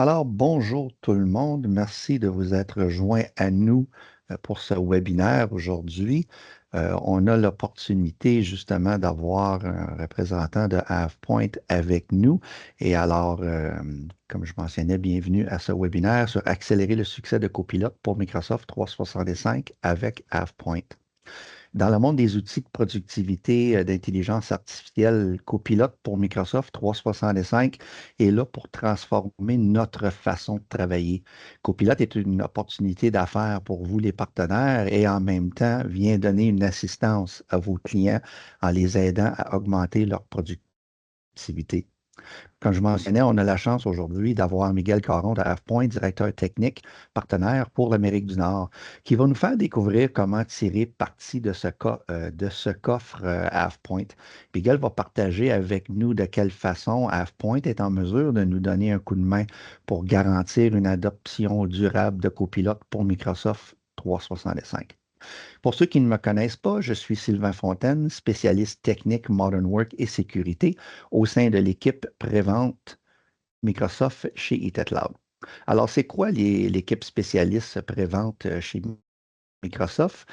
Alors, bonjour tout le monde. Merci de vous être joints à nous pour ce webinaire aujourd'hui. On a l'opportunité justement d'avoir un représentant de AvePoint avec nous. Et alors, comme je mentionnais, bienvenue à ce webinaire sur accélérer le succès de Copilot pour Microsoft 365 avec AvePoint. Dans le monde des outils de productivité, d'intelligence artificielle, Copilot pour Microsoft 365 est là pour transformer notre façon de travailler. Copilot est une opportunité d'affaires pour vous, les partenaires, et en même temps vient donner une assistance à vos clients en les aidant à augmenter leur productivité. Comme je mentionnais, on a la chance aujourd'hui d'avoir Miguel Caron de AvePoint, directeur technique, partenaire pour l'Amérique du Nord, qui va nous faire découvrir comment tirer parti de ce coffre AvePoint. Miguel va partager avec nous de quelle façon AvePoint est en mesure de nous donner un coup de main pour garantir une adoption durable de Copilot pour Microsoft 365. Pour ceux qui ne me connaissent pas, je suis Sylvain Fontaine, spécialiste technique Modern Work et sécurité au sein de l'équipe Prévente Microsoft chez ETCloud. Alors, c'est quoi l'équipe spécialiste Prévente chez Microsoft?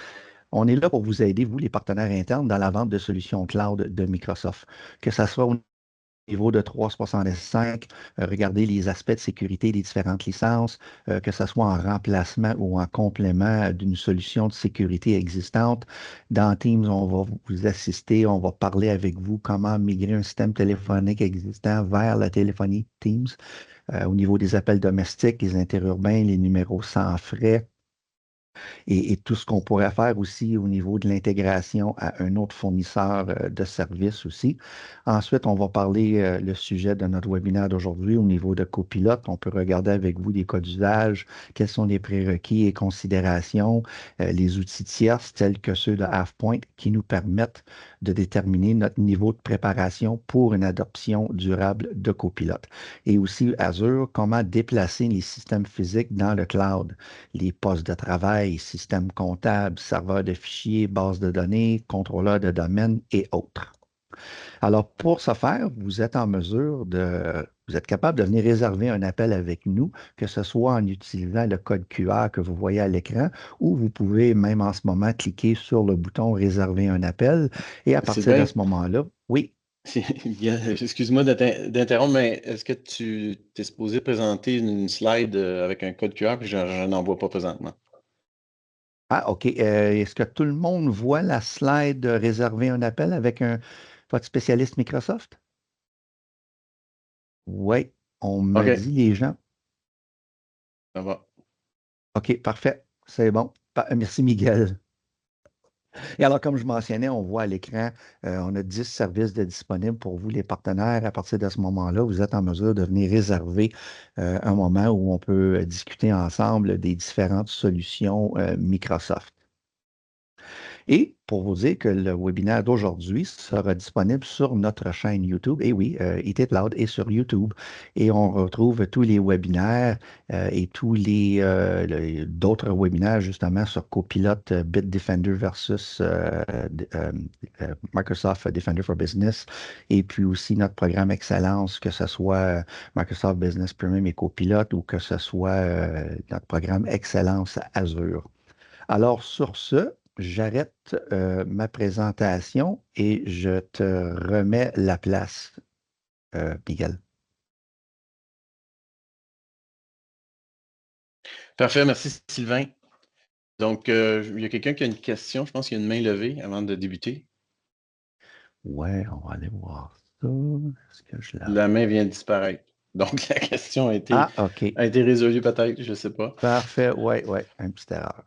On est là pour vous aider, vous, les partenaires internes, dans la vente de solutions cloud de Microsoft, que ce soit au niveau de 365, regarder les aspects de sécurité des différentes licences, que ce soit en remplacement ou en complément d'une solution de sécurité existante. Dans Teams, on va vous assister, on va parler avec vous comment migrer un système téléphonique existant vers la téléphonie Teams, au niveau des appels domestiques, les interurbains, les numéros sans frais et tout ce qu'on pourrait faire aussi au niveau de l'intégration à un autre fournisseur de services aussi. Ensuite, on va parler le sujet de notre webinaire d'aujourd'hui au niveau de Copilot. On peut regarder avec vous des cas d'usage, quels sont les prérequis et considérations, les outils tierces tels que ceux de AvePoint qui nous permettent de déterminer notre niveau de préparation pour une adoption durable de Copilot. Et aussi Azure, comment déplacer les systèmes physiques dans le cloud, les postes de travail, systèmes comptables, serveurs de fichiers, bases de données, contrôleurs de domaine et autres. Alors, pour ce faire, vous êtes capable de venir réserver un appel avec nous, que ce soit en utilisant le code QR que vous voyez à l'écran, ou vous pouvez même en ce moment cliquer sur le bouton Réserver un appel. Et à partir de Sylvain, ce moment-là, oui. excuse-moi d'interrompre, mais est-ce que tu es supposé présenter une slide avec un code QR, puis je n'en vois pas présentement? Ah, OK. Est-ce que tout le monde voit la slide de Réserver un appel avec votre spécialiste Microsoft? Oui, on me OK, dit les gens. ça va. OK, parfait. C'est bon. Merci, Miguel. Et alors, comme je mentionnais, on voit à l'écran, on a 10 services de disponibles pour vous, les partenaires. À partir de ce moment-là, vous êtes en mesure de venir réserver un moment où on peut discuter ensemble des différentes solutions Microsoft. Et pour vous dire que le webinaire d'aujourd'hui sera disponible sur notre chaîne YouTube. Et oui, Eat It Loud est sur YouTube. Et on retrouve tous les webinaires et tous d'autres webinaires justement sur Copilot Bitdefender versus Microsoft Defender for Business. Et puis aussi notre programme Excellence, que ce soit Microsoft Business Premium et Copilot ou que ce soit notre programme Excellence Azure. Alors, sur ce, j'arrête ma présentation et je te remets la place, Miguel. Parfait, merci Sylvain. Donc, il y a quelqu'un qui a une question. Je pense qu'il y a une main levée avant de débuter. Ouais, on va aller voir ça. Est-ce que je la La main vois? vient de disparaître. Donc, la question Ah, OK. a été résolue peut-être, je ne sais pas. Parfait. Ouais, ouais, une petite erreur.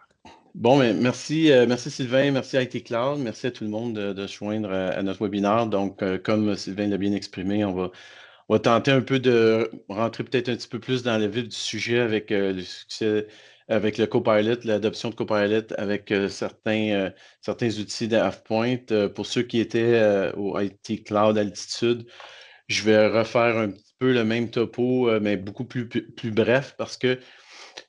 Bon, mais merci, merci Sylvain, merci à IT Cloud, merci à tout le monde de se joindre à notre webinaire. Donc, comme Sylvain l'a bien exprimé, on va tenter un peu de rentrer peut-être un petit peu plus dans le vif du sujet avec le succès, avec le Copilot, l'adoption de Copilot avec certains outils d'AvePoint. Pour ceux qui étaient au IT Cloud Altitude, je vais refaire un petit peu le même topo, mais beaucoup plus bref parce que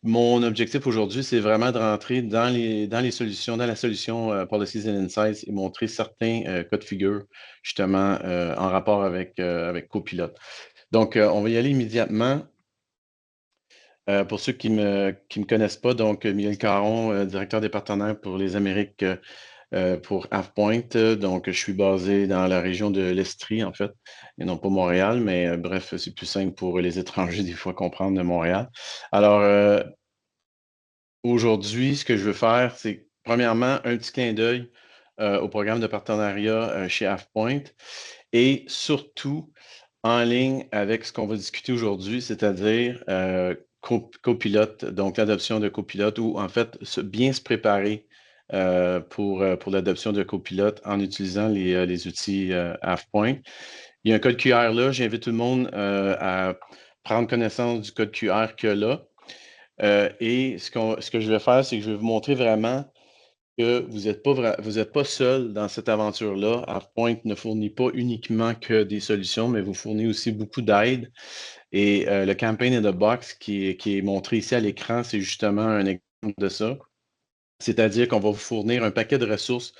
mon objectif aujourd'hui, c'est vraiment de rentrer dans les solutions, dans la solution Policies and Insights et montrer certains cas de figure, justement, en rapport avec Copilot. Donc, on va y aller immédiatement. Pour ceux qui me connaissent pas, donc Miguel Caron, directeur des partenaires pour les Amériques pour AvePoint. Donc, je suis basé dans la région de l'Estrie, en fait, et non pas Montréal, mais bref, c'est plus simple pour les étrangers des fois comprendre de Montréal. Alors, aujourd'hui, ce que je veux faire, c'est premièrement un petit clin d'œil au programme de partenariat chez AvePoint et surtout en ligne avec ce qu'on va discuter aujourd'hui, c'est-à-dire copilote, donc l'adoption de copilote ou en fait bien se préparer pour l'adoption de copilote en utilisant les outils AvePoint. Il y a un code QR là, j'invite tout le monde à prendre connaissance du code QR qu'il y a là. Et ce que je vais faire, c'est que je vais vous montrer vraiment que vous n'êtes pas seul dans cette aventure-là. AvePoint ne fournit pas uniquement que des solutions, mais vous fournit aussi beaucoup d'aide. Et le Campaign in the Box qui est montré ici à l'écran, c'est justement un exemple de ça. C'est-à-dire qu'on va vous fournir un paquet de ressources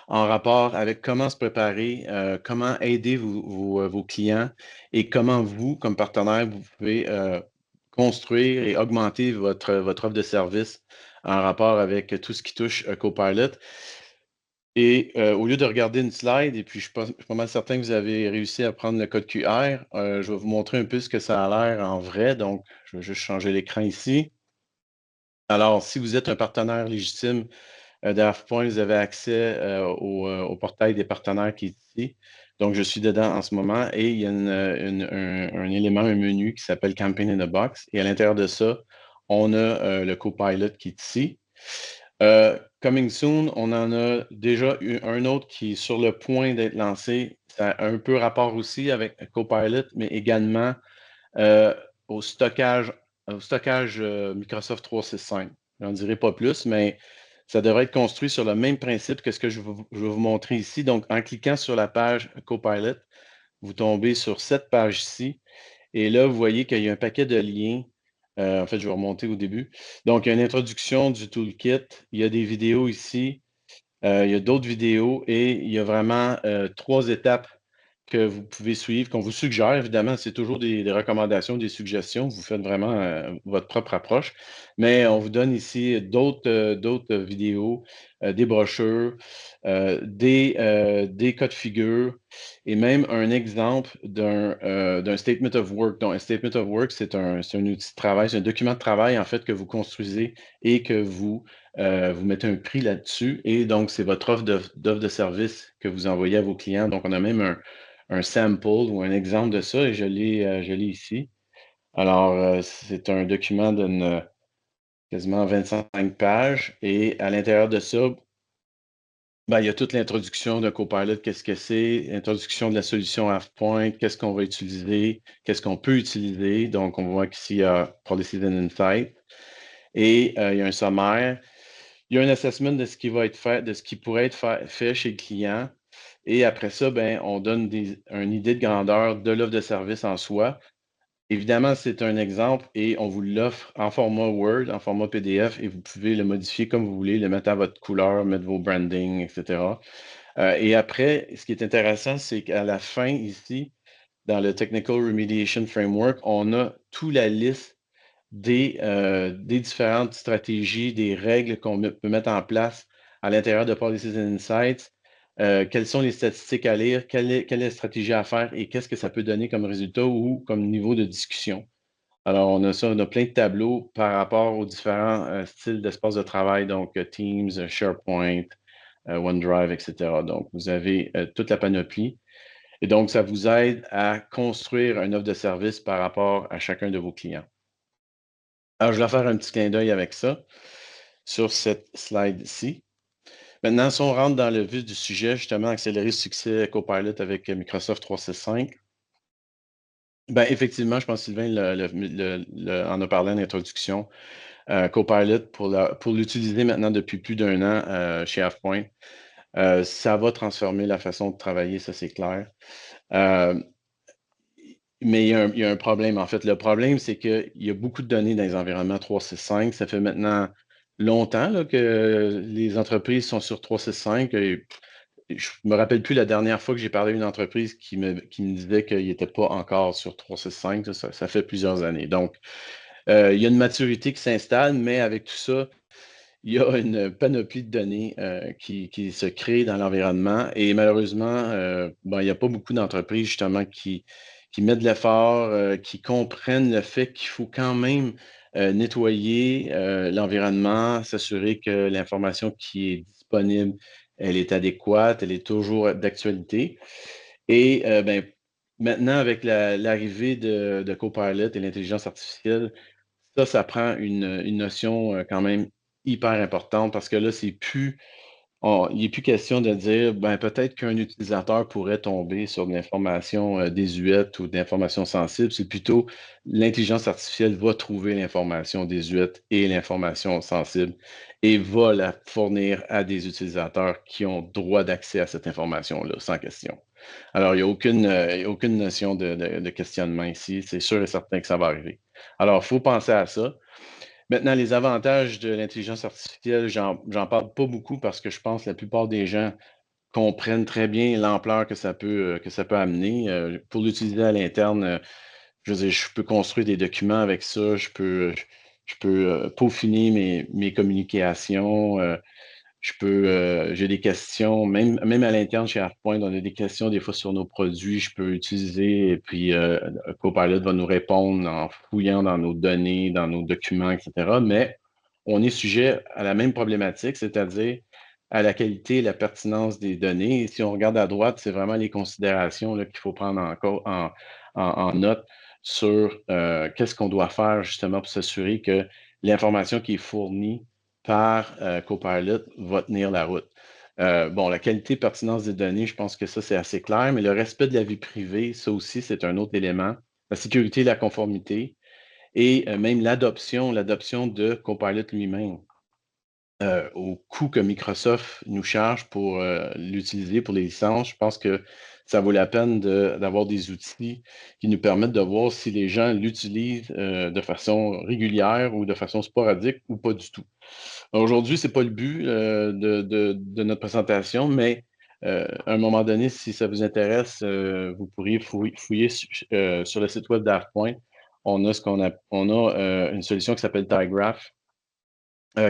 en rapport avec comment se préparer, comment aider vos clients et comment vous, comme partenaire, vous pouvez construire et augmenter votre offre de service en rapport avec tout ce qui touche Copilot. Et au lieu de regarder une slide, et puis je suis pas mal certain que vous avez réussi à prendre le code QR, je vais vous montrer un peu ce que ça a l'air en vrai. Donc, je vais juste changer l'écran ici. Alors, si vous êtes un partenaire légitime d'AvePoint, vous avez accès au portail des partenaires qui est ici. Donc, je suis dedans en ce moment et il y a un élément, un menu qui s'appelle Campaign in a Box. Et à l'intérieur de ça, on a le Copilot qui est ici. Coming soon, on en a déjà eu un autre qui est sur le point d'être lancé. Ça a un peu rapport aussi avec Copilot, mais également euh, au stockage, Microsoft 365. Je n'en dirai pas plus, mais ça devrait être construit sur le même principe que ce que je vais vous montrer ici. Donc, en cliquant sur la page Copilot, vous tombez sur cette page-ci. Et là, vous voyez qu'il y a un paquet de liens. En fait, je vais remonter au début. Donc, il y a une introduction du toolkit. Il y a des vidéos ici. Il y a d'autres vidéos et il y a vraiment 3 étapes que vous pouvez suivre, qu'on vous suggère. Évidemment, c'est toujours des recommandations, des suggestions. Vous faites vraiment votre propre approche. Mais on vous donne ici d'autres vidéos, des brochures, des cas de figure et même un exemple d'un statement of work. Donc, un statement of work, c'est un outil de travail, c'est un document de travail, en fait, que vous construisez et que vous mettez un prix là-dessus. Et donc, c'est votre d'offre de service que vous envoyez à vos clients. Donc, on a même un sample ou un exemple de ça et je l'ai ici. Alors, c'est un document d'une quasiment 25 pages et à l'intérieur de ça, ben, il y a toute l'introduction de Copilot, qu'est-ce que c'est, l'introduction de la solution AvePoint, qu'est-ce qu'on va utiliser, qu'est-ce qu'on peut utiliser. Donc, on voit qu'ici, il y a Policies and Insights et il y a un sommaire. Il y a un assessment de ce qui va être fait, de ce qui pourrait être fait chez le client. Et après ça, ben, on donne une idée de grandeur de l'offre de service en soi. Évidemment, c'est un exemple et on vous l'offre en format Word, en format PDF, et vous pouvez le modifier comme vous voulez, le mettre à votre couleur, mettre vos brandings, etc. Et après, ce qui est intéressant, c'est qu'à la fin, ici, dans le Technical Remediation Framework, on a toute la liste des différentes stratégies, des règles qu'on peut mettre en place à l'intérieur de Policies and Insights. Quelles sont les statistiques à lire, quelle est la stratégie à faire et qu'est-ce que ça peut donner comme résultat ou comme niveau de discussion. Alors, on a ça, on a plein de tableaux par rapport aux différents styles d'espace de travail, donc Teams, SharePoint, OneDrive, etc. Donc, vous avez toute la panoplie. Et donc, ça vous aide à construire une offre de service par rapport à chacun de vos clients. Alors, je vais faire un petit clin d'œil avec ça sur cette slide-ci. Maintenant, si on rentre dans le vif du sujet, justement, accélérer le succès Copilot avec Microsoft 365, ben, effectivement, je pense que Sylvain en a parlé en introduction. Copilot, pour l'utiliser maintenant depuis plus d'1 an chez AvePoint, ça va transformer la façon de travailler, ça c'est clair. Mais il y a un problème, en fait. Le problème, c'est qu'il y a beaucoup de données dans les environnements 365. Ça fait maintenant longtemps là, que les entreprises sont sur 365. Et je ne me rappelle plus la dernière fois que j'ai parlé à une entreprise qui me disait qu'il n'était pas encore sur 365. Ça fait plusieurs années. Donc, Il y a une maturité qui s'installe, mais avec tout ça, il y a une panoplie de données qui se crée dans l'environnement et malheureusement, bon, il n'y a pas beaucoup d'entreprises justement qui mettent de l'effort, qui comprennent le fait qu'il faut quand même nettoyer l'environnement, s'assurer que l'information qui est disponible, elle est adéquate, elle est toujours d'actualité. Et ben, maintenant, avec l'arrivée de Copilot et l'intelligence artificielle, ça prend une notion quand même hyper importante parce que là, il n'est plus question de dire, ben, peut-être qu'un utilisateur pourrait tomber sur de l'information désuète ou de l'information sensible. C'est plutôt l'intelligence artificielle va trouver l'information désuète et l'information sensible et va la fournir à des utilisateurs qui ont droit d'accès à cette information-là, sans question. Alors, il y a aucune notion de questionnement ici. C'est sûr et certain que ça va arriver. Alors, il faut penser à ça. Maintenant, les avantages de l'intelligence artificielle, j'en parle pas beaucoup parce que je pense que la plupart des gens comprennent très bien l'ampleur que ça peut amener. Pour l'utiliser à l'interne, je veux dire, je peux construire des documents avec ça, je peux peaufiner mes communications. J'ai des questions, même à l'interne chez AvePoint, on a des questions des fois sur nos produits, je peux utiliser, et puis Copilot va nous répondre en fouillant dans nos données, dans nos documents, etc. Mais on est sujet à la même problématique, c'est-à-dire à la qualité et la pertinence des données. Et si on regarde à droite, c'est vraiment les considérations là, qu'il faut prendre en note sur qu'est-ce qu'on doit faire justement pour s'assurer que l'information qui est fournie par Copilot va tenir la route. Bon, la qualité et pertinence des données, je pense que ça, c'est assez clair, mais le respect de la vie privée, ça aussi, c'est un autre élément. La sécurité et la conformité et même l'adoption de Copilot lui-même au coût que Microsoft nous charge pour l'utiliser pour les licences. Je pense que ça vaut la peine d'avoir des outils qui nous permettent de voir si les gens l'utilisent de façon régulière ou de façon sporadique ou pas du tout. Aujourd'hui, ce n'est pas le but de notre présentation, mais à un moment donné, si ça vous intéresse, vous pourriez fouiller sur le site web d'AvePoint. On a une solution qui s'appelle tyGraph,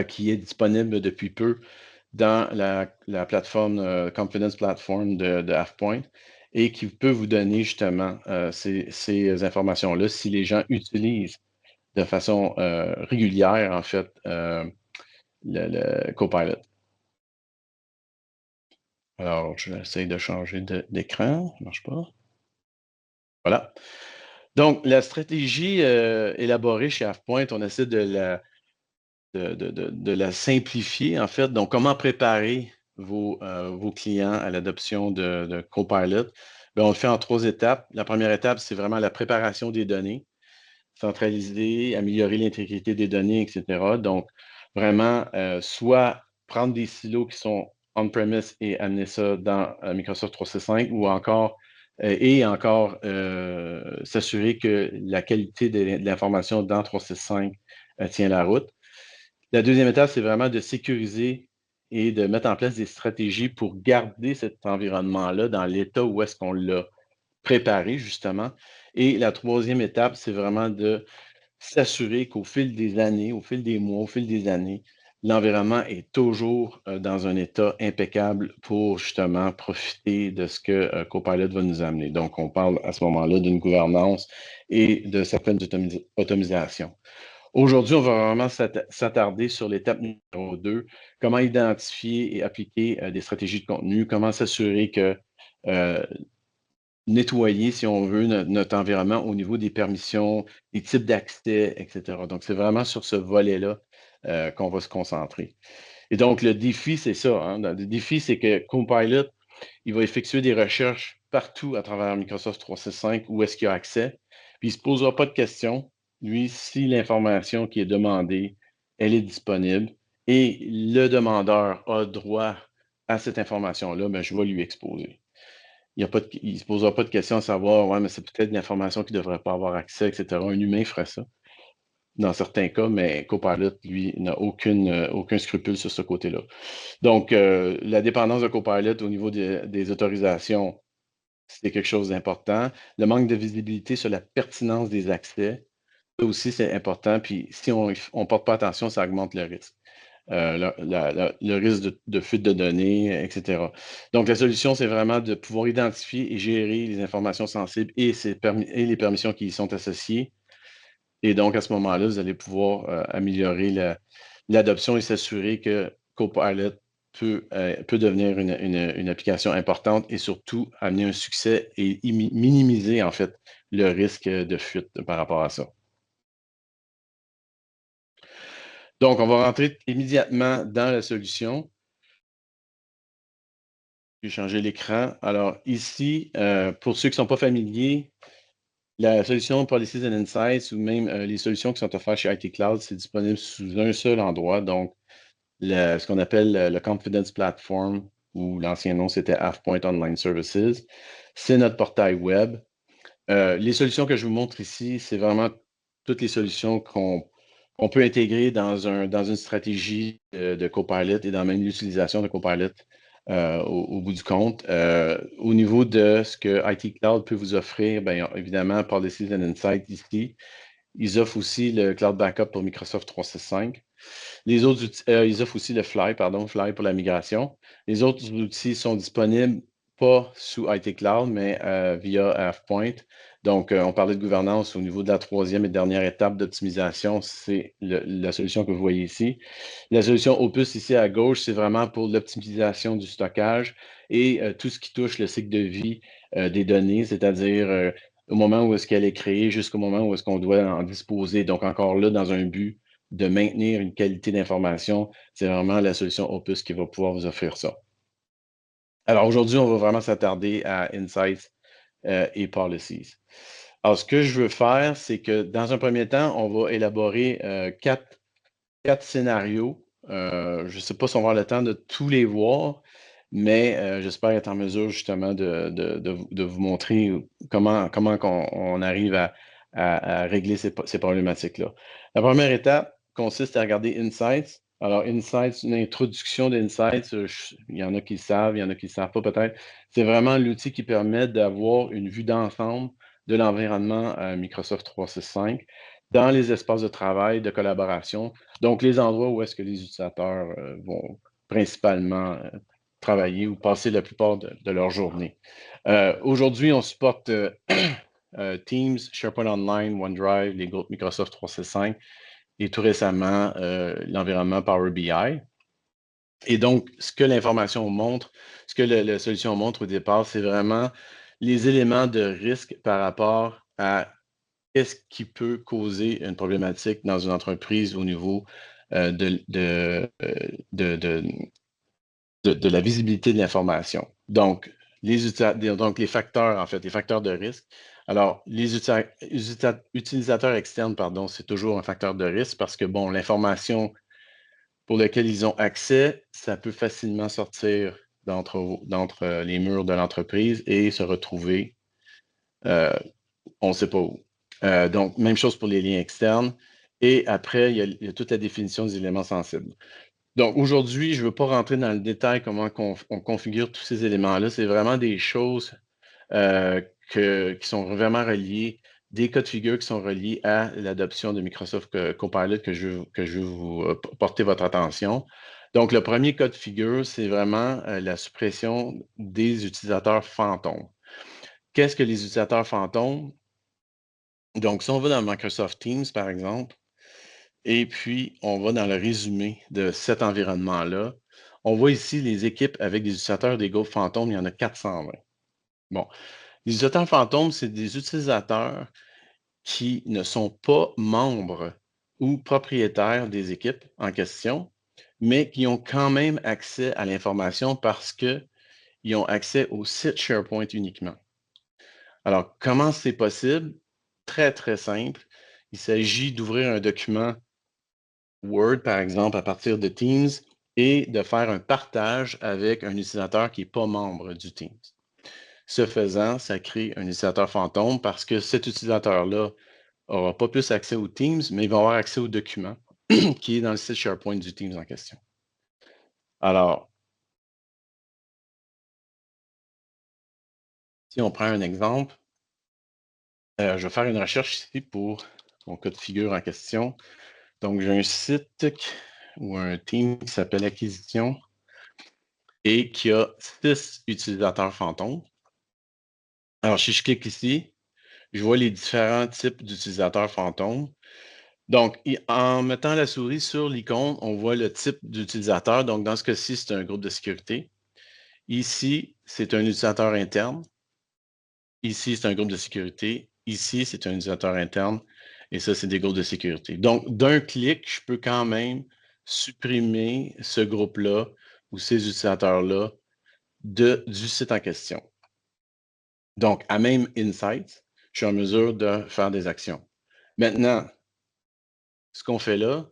qui est disponible depuis peu dans la plateforme Confidence Platform de AvePoint et qui peut vous donner justement ces informations-là si les gens utilisent de façon régulière, en fait, le Copilot. Alors, je vais essayer de changer d'écran. Ça ne marche pas. Voilà. Donc, la stratégie élaborée chez AvePoint, on essaie de la simplifier, en fait. Donc, comment préparer vos clients à l'adoption de Copilot? Bien, on le fait en 3 étapes. La première étape, c'est vraiment la préparation des données, centraliser, améliorer l'intégrité des données, etc. Donc, vraiment, soit prendre des silos qui sont on-premise et amener ça dans Microsoft 365 ou encore, s'assurer que la qualité de l'information dans 365 tient la route. La deuxième étape, c'est vraiment de sécuriser et de mettre en place des stratégies pour garder cet environnement-là dans l'état où est-ce qu'on l'a préparé, justement. Et la troisième étape, c'est vraiment de s'assurer qu'au fil des années, au fil des mois, au fil des années, l'environnement est toujours dans un état impeccable pour justement profiter de ce que Copilot va nous amener. Donc, on parle à ce moment-là d'une gouvernance et de certaines automatisations. Aujourd'hui, on va vraiment s'attarder sur l'étape numéro 2, comment identifier et appliquer des stratégies de contenu, comment s'assurer que euh, nettoyer, si on veut, notre environnement au niveau des permissions, des types d'accès, etc. Donc, c'est vraiment sur ce volet-là qu'on va se concentrer. Et donc, le défi, c'est ça. Hein. Le défi, c'est que Copilot, il va effectuer des recherches partout à travers Microsoft 365 où est-ce qu'il y a accès. Puis, il ne se posera pas de questions. Lui, si l'information qui est demandée, elle est disponible et le demandeur a droit à cette information-là, ben, je vais lui exposer. Il ne se posera pas de questions à savoir, ouais, mais c'est peut-être une information qui ne devrait pas avoir accès, etc. Un humain ferait ça dans certains cas, mais Copilot, lui, n'a aucun scrupule sur ce côté-là. Donc, la dépendance de Copilot au niveau des autorisations, c'est quelque chose d'important. Le manque de visibilité sur la pertinence des accès, Ça aussi, c'est important. Puis si on ne porte pas attention, ça augmente le risque. Le risque de fuite de données, etc. Donc, la solution, c'est vraiment de pouvoir identifier et gérer les informations sensibles et les permissions qui y sont associées. Et donc, à ce moment-là, vous allez pouvoir améliorer l'adoption et s'assurer que Copilot peut devenir une application importante et surtout amener un succès et minimiser, en fait, le risque de fuite par rapport à ça. Donc, on va rentrer immédiatement dans la solution. Je vais changer l'écran. Alors, ici, pour ceux qui ne sont pas familiers, la solution Policies and Insights ou même les solutions qui sont offertes chez IT Cloud, c'est disponible sous un seul endroit. Donc, ce qu'on appelle le Confidence Platform, ou l'ancien nom, c'était AvePoint Online Services. C'est notre portail web. Les solutions que je vous montre ici, c'est vraiment toutes les solutions qu'on peut intégrer dans une stratégie de Copilot et dans même l'utilisation de Copilot au bout du compte. Au niveau de ce que IT Cloud peut vous offrir, bien, évidemment, Policies and Insights ici. Ils offrent aussi le Cloud Backup pour Microsoft 365. Les autres outils, ils offrent aussi le Fly pour la migration. Les autres outils sont disponibles pas sous IT Cloud, mais via AvePoint. Donc, on parlait de gouvernance au niveau de la troisième et dernière étape d'optimisation. C'est la solution que vous voyez ici. La solution Opus ici à gauche, c'est vraiment pour l'optimisation du stockage et tout ce qui touche le cycle de vie des données, c'est-à-dire au moment où est-ce qu'elle est créée jusqu'au moment où est-ce qu'on doit en disposer. Donc, encore là, dans un but de maintenir une qualité d'information, c'est vraiment la solution Opus qui va pouvoir vous offrir ça. Alors, aujourd'hui, on va vraiment s'attarder à Insights et Policies. Alors, ce que je veux faire, c'est que dans un premier temps, on va élaborer quatre scénarios. Je ne sais pas si on va avoir le temps de tous les voir, mais j'espère être en mesure justement de vous montrer comment on arrive à régler ces problématiques-là. La première étape consiste à regarder Insights. Alors, Insights, une introduction d'Insights, il y en a qui le savent, il y en a qui ne le savent pas peut-être. C'est vraiment l'outil qui permet d'avoir une vue d'ensemble de l'environnement Microsoft 365 dans les espaces de travail, de collaboration, donc les endroits où est-ce que les utilisateurs vont principalement travailler ou passer la plupart de leur journée. Aujourd'hui, on supporte Teams, SharePoint Online, OneDrive, les groupes Microsoft 365 et tout récemment l'environnement Power BI. Et donc, ce que l'information montre, ce que la solution montre au départ, c'est vraiment les éléments de risque par rapport à qu'est-ce qui peut causer une problématique dans une entreprise au niveau de la visibilité de l'information. Donc, les facteurs, en fait, les facteurs de risque. Alors, les utilisateurs externes, pardon, c'est toujours un facteur de risque parce que, bon, l'information pour laquelle ils ont accès, ça peut facilement sortir d'entre les murs de l'entreprise et se retrouver, on ne sait pas où. Donc, même chose pour les liens externes. Et après, il y a toute la définition des éléments sensibles. Donc, aujourd'hui, je ne veux pas rentrer dans le détail comment on configure tous ces éléments-là. C'est vraiment des choses qui sont vraiment reliées, des cas de figure qui sont reliés à l'adoption de Microsoft Copilot que je veux vous porter votre attention. Donc, le premier cas de figure, c'est vraiment la suppression des utilisateurs fantômes. Qu'est-ce que les utilisateurs fantômes? Donc, si on va dans Microsoft Teams, par exemple, et puis on va dans le résumé de cet environnement-là, on voit ici les équipes avec des utilisateurs des groupes fantômes, il y en a 420. Bon, les utilisateurs fantômes, c'est des utilisateurs qui ne sont pas membres ou propriétaires des équipes en question, mais qui ont quand même accès à l'information parce qu'ils ont accès au site SharePoint uniquement. Alors, comment c'est possible? Très, très simple. Il s'agit d'ouvrir un document Word, par exemple, à partir de Teams et de faire un partage avec un utilisateur qui n'est pas membre du Teams. Ce faisant, ça crée un utilisateur fantôme parce que cet utilisateur-là n'aura pas plus accès aux Teams, mais il va avoir accès au document qui est dans le site SharePoint du Teams en question. Alors, si on prend un exemple, je vais faire une recherche ici pour mon cas de figure en question. Donc, j'ai un site ou un team qui s'appelle Acquisition et qui a 6 utilisateurs fantômes. Alors, si je clique ici, je vois les différents types d'utilisateurs fantômes. Donc, en mettant la souris sur l'icône, on voit le type d'utilisateur. Donc, dans ce cas-ci, c'est un groupe de sécurité. Ici, c'est un utilisateur interne. Ici, c'est un groupe de sécurité. Ici, c'est un utilisateur interne. Et ça, c'est des groupes de sécurité. Donc, d'un clic, je peux quand même supprimer ce groupe-là ou ces utilisateurs-là du site en question. Donc, à même Insights, je suis en mesure de faire des actions. Maintenant, ce qu'on fait là,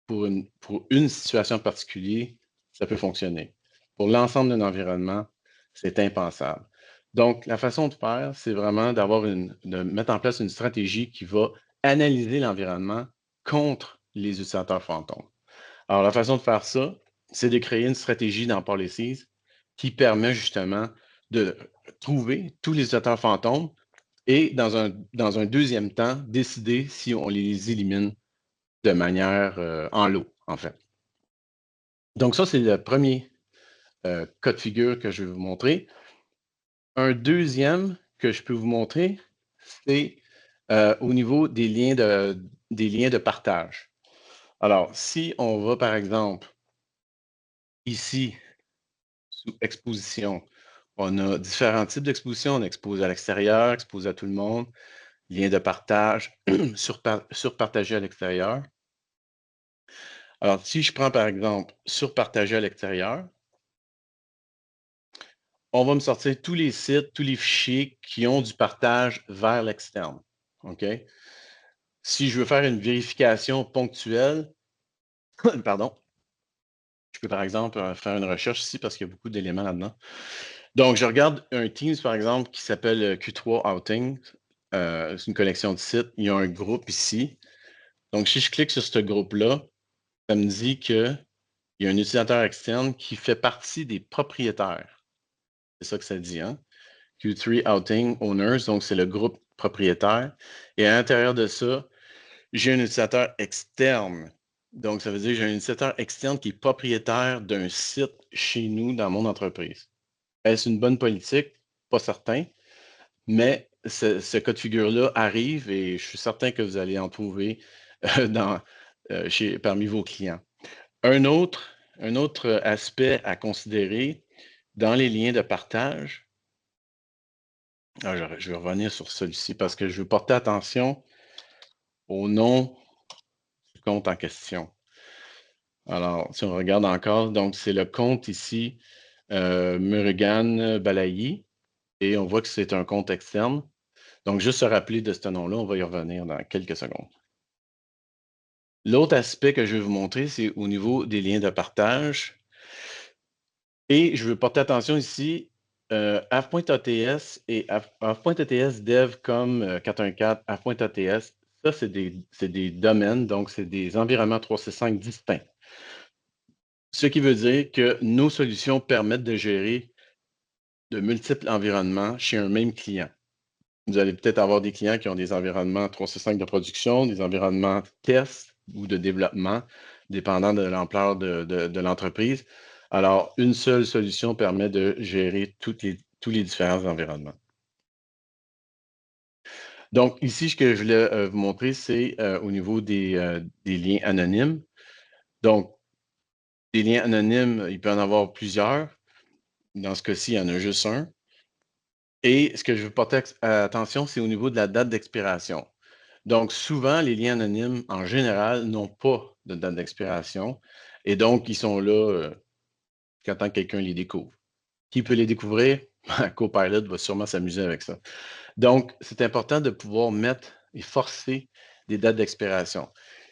pour une situation particulière, ça peut fonctionner. Pour l'ensemble d'un environnement, c'est impensable. Donc, la façon de faire, c'est vraiment de mettre en place une stratégie qui va analyser l'environnement contre les utilisateurs fantômes. Alors, la façon de faire ça, c'est de créer une stratégie dans Policies qui permet justement de trouver tous les utilisateurs fantômes et, dans un deuxième temps, décider si on les élimine de manière en lot, en fait. Donc, ça, c'est le premier cas de figure que je vais vous montrer. Un deuxième que je peux vous montrer, c'est au niveau des liens de partage. Alors, si on va, par exemple, ici, sous exposition, on a différents types d'exposition. On expose à l'extérieur, expose à tout le monde, lien de partage, surpartager à l'extérieur. Alors, si je prends, par exemple, surpartager à l'extérieur, on va me sortir tous les sites, tous les fichiers qui ont du partage vers l'externe. OK? Si je veux faire une vérification ponctuelle, pardon, je peux par exemple faire une recherche ici parce qu'il y a beaucoup d'éléments là-dedans. Donc, je regarde un Teams, par exemple, qui s'appelle Q3 Outing. C'est une collection de sites. Il y a un groupe ici. Donc, si je clique sur ce groupe-là, ça me dit qu'il y a un utilisateur externe qui fait partie des propriétaires. C'est ça que ça dit, hein? Q3 Outing Owners, donc c'est le groupe propriétaire. Et à l'intérieur de ça, j'ai un utilisateur externe. Donc, ça veut dire que j'ai un utilisateur externe qui est propriétaire d'un site chez nous dans mon entreprise. Est-ce une bonne politique? Pas certain. Mais ce cas de figure-là arrive et je suis certain que vous allez en trouver parmi vos clients. Un autre aspect à considérer dans les liens de partage, je vais revenir sur celui-ci parce que je veux porter attention au nom du compte en question. Alors, si on regarde encore, donc c'est le compte ici, Murugan Balayi, et on voit que c'est un compte externe. Donc, juste se rappeler de ce nom-là, on va y revenir dans quelques secondes. L'autre aspect que je vais vous montrer, c'est au niveau des liens de partage. Et je veux porter attention ici, av.ats et av.ats dev comme 414, av.ats, ça, c'est des domaines, donc c'est des environnements 365 distincts. Ce qui veut dire que nos solutions permettent de gérer de multiples environnements chez un même client. Vous allez peut-être avoir des clients qui ont des environnements 365 de production, des environnements test ou de développement, dépendant de l'ampleur de l'entreprise. Alors, une seule solution permet de gérer tous les différents environnements. Donc, ici, ce que je voulais vous montrer, c'est au niveau des liens anonymes. Donc, des liens anonymes, il peut en avoir plusieurs. Dans ce cas-ci, il y en a juste un. Et ce que je veux porter attention, c'est au niveau de la date d'expiration. Donc, souvent, les liens anonymes, en général, n'ont pas de date d'expiration. Et donc, ils sont là quand tant que quelqu'un les découvre. Qui peut les découvrir? Copilot va sûrement s'amuser avec ça. Donc, c'est important de pouvoir mettre et forcer des dates d'expiration.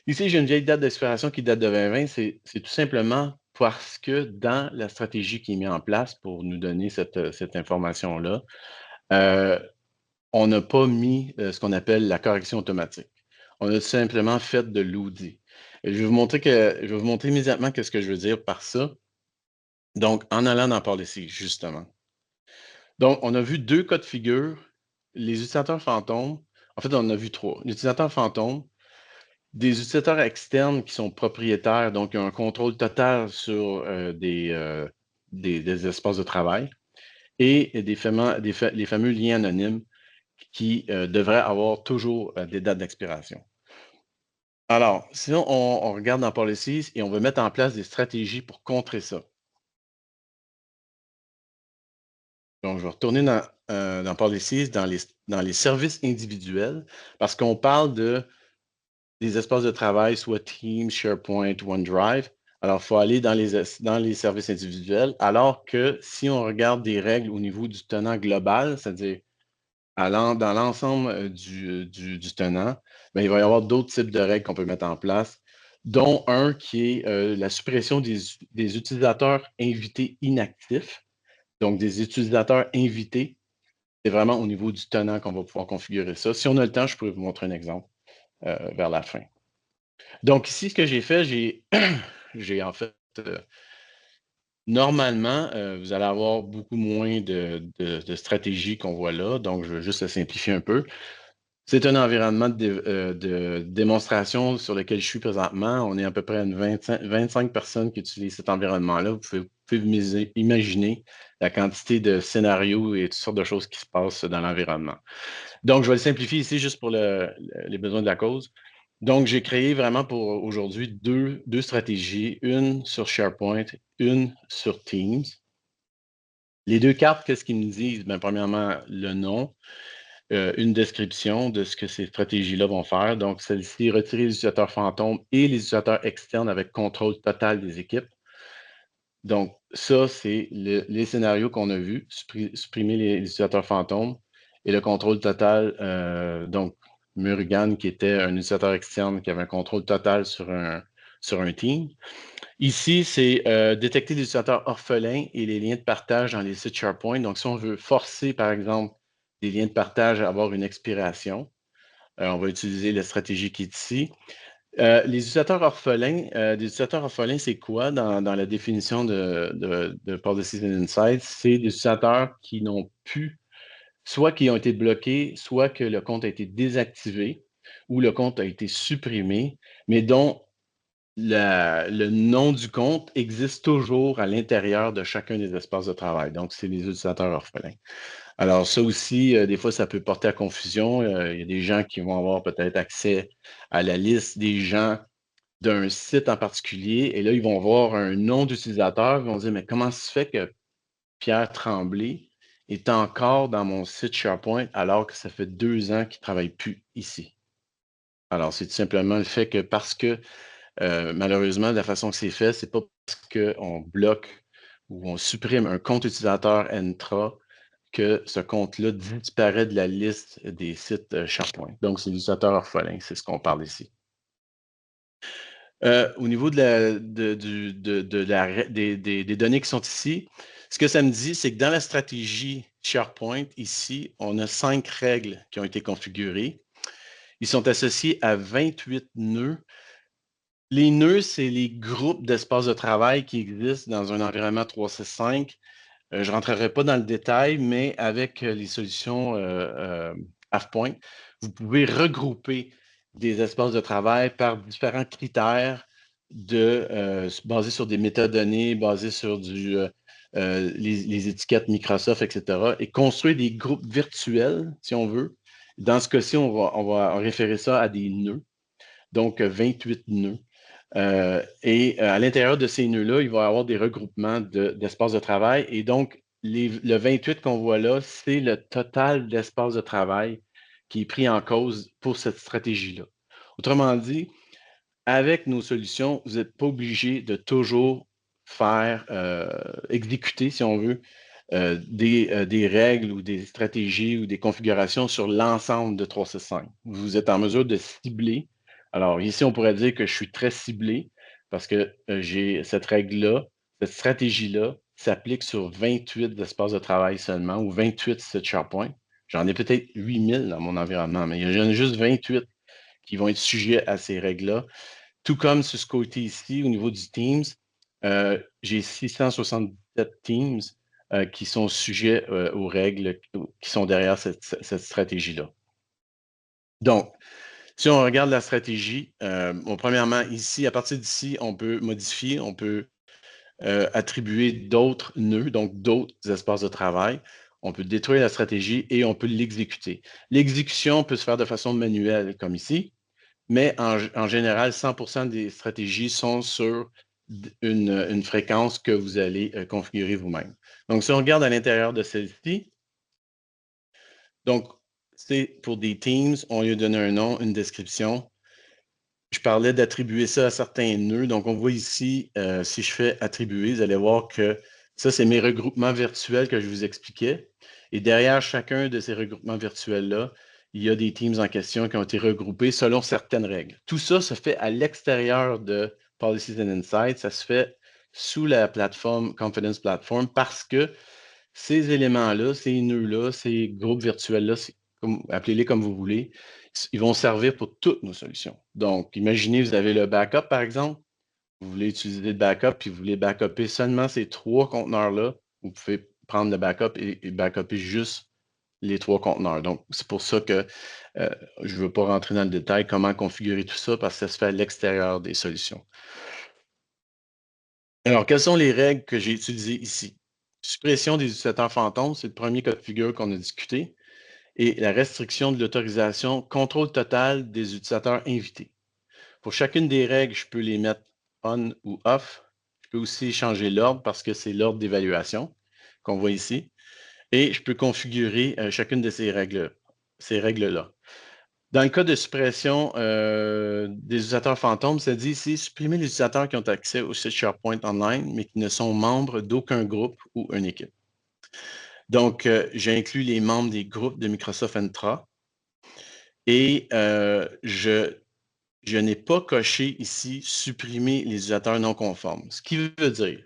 Ici, j'ai une vieille date d'expiration qui date de 2020. C'est tout simplement parce que dans la stratégie qui est mise en place pour nous donner cette information-là, on n'a pas mis ce qu'on appelle la correction automatique. On a simplement fait de l'OD. Je vais vous montrer immédiatement qu'est-ce que je veux dire par ça. Donc, en allant dans Policy, justement. Donc, on a vu deux cas de figure. Les utilisateurs fantômes, En fait, on en a vu trois. L'utilisateur fantôme, des utilisateurs externes qui sont propriétaires, donc qui ont un contrôle total sur des espaces de travail, et les fameux liens anonymes qui devraient avoir toujours des dates d'expiration. Alors, si on regarde dans Policies et on veut mettre en place des stratégies pour contrer ça. Donc, je vais retourner dans Policies, dans les services individuels, parce qu'on parle des espaces de travail, soit Teams, SharePoint, OneDrive. Alors, il faut aller dans les services individuels, alors que si on regarde des règles au niveau du tenant global, c'est-à-dire dans l'ensemble du tenant, ben, il va y avoir d'autres types de règles qu'on peut mettre en place, dont un qui est la suppression des utilisateurs invités inactifs. Donc, des utilisateurs invités, c'est vraiment au niveau du tenant qu'on va pouvoir configurer ça. Si on a le temps, je pourrais vous montrer un exemple vers la fin. Donc, ici, ce que j'ai fait, j'ai en fait, normalement, vous allez avoir beaucoup moins de stratégies qu'on voit là. Donc, je vais juste le simplifier un peu. C'est un environnement de démonstration sur lequel je suis présentement. On est à peu près une 25 personnes qui utilisent cet environnement-là. Vous pouvez vous imaginer la quantité de scénarios et toutes sortes de choses qui se passent dans l'environnement. Donc, je vais le simplifier ici juste pour les besoins de la cause. Donc, j'ai créé vraiment pour aujourd'hui deux stratégies, une sur SharePoint, une sur Teams. Les deux cartes, qu'est-ce qu'ils me disent? Bien, premièrement, le nom, une description de ce que ces stratégies-là vont faire. Donc, celle-ci, retirer les utilisateurs fantômes et les utilisateurs externes avec contrôle total des équipes. Donc, ça, c'est les scénarios qu'on a vus, supprimer les utilisateurs fantômes et le contrôle total. Donc, Murugan, qui était un utilisateur externe qui avait un contrôle total sur un team. Ici, c'est détecter les utilisateurs orphelins et les liens de partage dans les sites SharePoint. Donc, si on veut forcer, par exemple, les liens de partage à avoir une expiration, on va utiliser la stratégie qui est ici. Les utilisateurs orphelins, des utilisateurs orphelins, c'est quoi dans la définition de Policies and Insights? C'est des utilisateurs qui n'ont plus, soit qui ont été bloqués, soit que le compte a été désactivé ou le compte a été supprimé, mais dont le nom du compte existe toujours à l'intérieur de chacun des espaces de travail. Donc, c'est les utilisateurs orphelins. Alors, ça aussi, des fois, ça peut porter à confusion. Il y a des gens qui vont avoir peut-être accès à la liste des gens d'un site en particulier, et là, ils vont voir un nom d'utilisateur, ils vont dire, mais comment se fait que Pierre Tremblay est encore dans mon site SharePoint alors que ça fait 2 ans qu'il ne travaille plus ici? Alors, c'est tout simplement le fait que parce que malheureusement, de la façon que c'est fait, c'est pas parce qu'on bloque ou on supprime un compte utilisateur Entra que ce compte-là disparaît de la liste des sites SharePoint. Donc, c'est l'utilisateur orphelin, c'est ce qu'on parle ici. Au niveau des données qui sont ici, ce que ça me dit, c'est que dans la stratégie SharePoint, ici, on a 5 règles qui ont été configurées. Ils sont associés à 28 nœuds. Les nœuds, c'est les groupes d'espaces de travail qui existent dans un environnement 365. Je ne rentrerai pas dans le détail, mais avec les solutions AvePoint, vous pouvez regrouper des espaces de travail par différents critères basés sur des métadonnées, basés sur les étiquettes Microsoft, etc., et construire des groupes virtuels, si on veut. Dans ce cas-ci, on va référer ça à des nœuds, donc 28 nœuds. À l'intérieur de ces nœuds-là, il va y avoir des regroupements d'espaces de travail. Et donc, le 28 qu'on voit là, c'est le total d'espace de travail qui est pris en cause pour cette stratégie-là. Autrement dit, avec nos solutions, vous n'êtes pas obligé de toujours faire exécuter, si on veut, des règles ou des stratégies ou des configurations sur l'ensemble de 365. Vous êtes en mesure de cibler. Alors, ici, on pourrait dire que je suis très ciblé parce que j'ai cette règle-là, cette stratégie-là s'applique sur 28 espaces de travail seulement ou 28 sites SharePoint. J'en ai peut-être 8000 dans mon environnement, mais il y en a juste 28 qui vont être sujets à ces règles-là. Tout comme sur ce côté ici, au niveau du Teams, j'ai 667 Teams qui sont sujets aux règles qui sont derrière cette stratégie-là. Donc, si on regarde la stratégie, premièrement, ici, à partir d'ici, on peut modifier, on peut attribuer d'autres nœuds, donc d'autres espaces de travail. On peut détruire la stratégie et on peut l'exécuter. L'exécution peut se faire de façon manuelle, comme ici, mais en général, 100% des stratégies sont sur une fréquence que vous allez configurer vous-même. Donc, si on regarde à l'intérieur de celle-ci, donc, c'est pour des Teams, on lui a donné un nom, une description. Je parlais d'attribuer ça à certains nœuds. Donc, on voit ici, si je fais attribuer, vous allez voir que ça, c'est mes regroupements virtuels que je vous expliquais. Et derrière chacun de ces regroupements virtuels-là, il y a des teams en question qui ont été regroupés selon certaines règles. Tout ça se fait à l'extérieur de Policies and Insights. Ça se fait sous la plateforme Confidence Platform parce que ces éléments-là, ces nœuds-là, ces groupes virtuels-là, appelez-les comme vous voulez, ils vont servir pour toutes nos solutions. Donc, imaginez, vous avez le backup, par exemple. Vous voulez utiliser le backup, puis vous voulez backuper seulement ces 3 conteneurs-là. Vous pouvez prendre le backup et backuper juste les 3 conteneurs. Donc, c'est pour ça que je ne veux pas rentrer dans le détail comment configurer tout ça parce que ça se fait à l'extérieur des solutions. Alors, quelles sont les règles que j'ai utilisées ici? Suppression des utilisateurs fantômes, c'est le premier cas de figure qu'on a discuté. Et la restriction de l'autorisation, contrôle total des utilisateurs invités. Pour chacune des règles, je peux les mettre on ou off. Je peux aussi changer l'ordre parce que c'est l'ordre d'évaluation qu'on voit ici. Et je peux configurer chacune de ces règles-là. Dans le cas de suppression des utilisateurs fantômes, ça dit ici supprimer les utilisateurs qui ont accès au site SharePoint Online, mais qui ne sont membres d'aucun groupe ou une équipe. Donc, j'ai inclus les membres des groupes de Microsoft Entra et je n'ai pas coché ici supprimer les utilisateurs non conformes. Ce qui veut dire,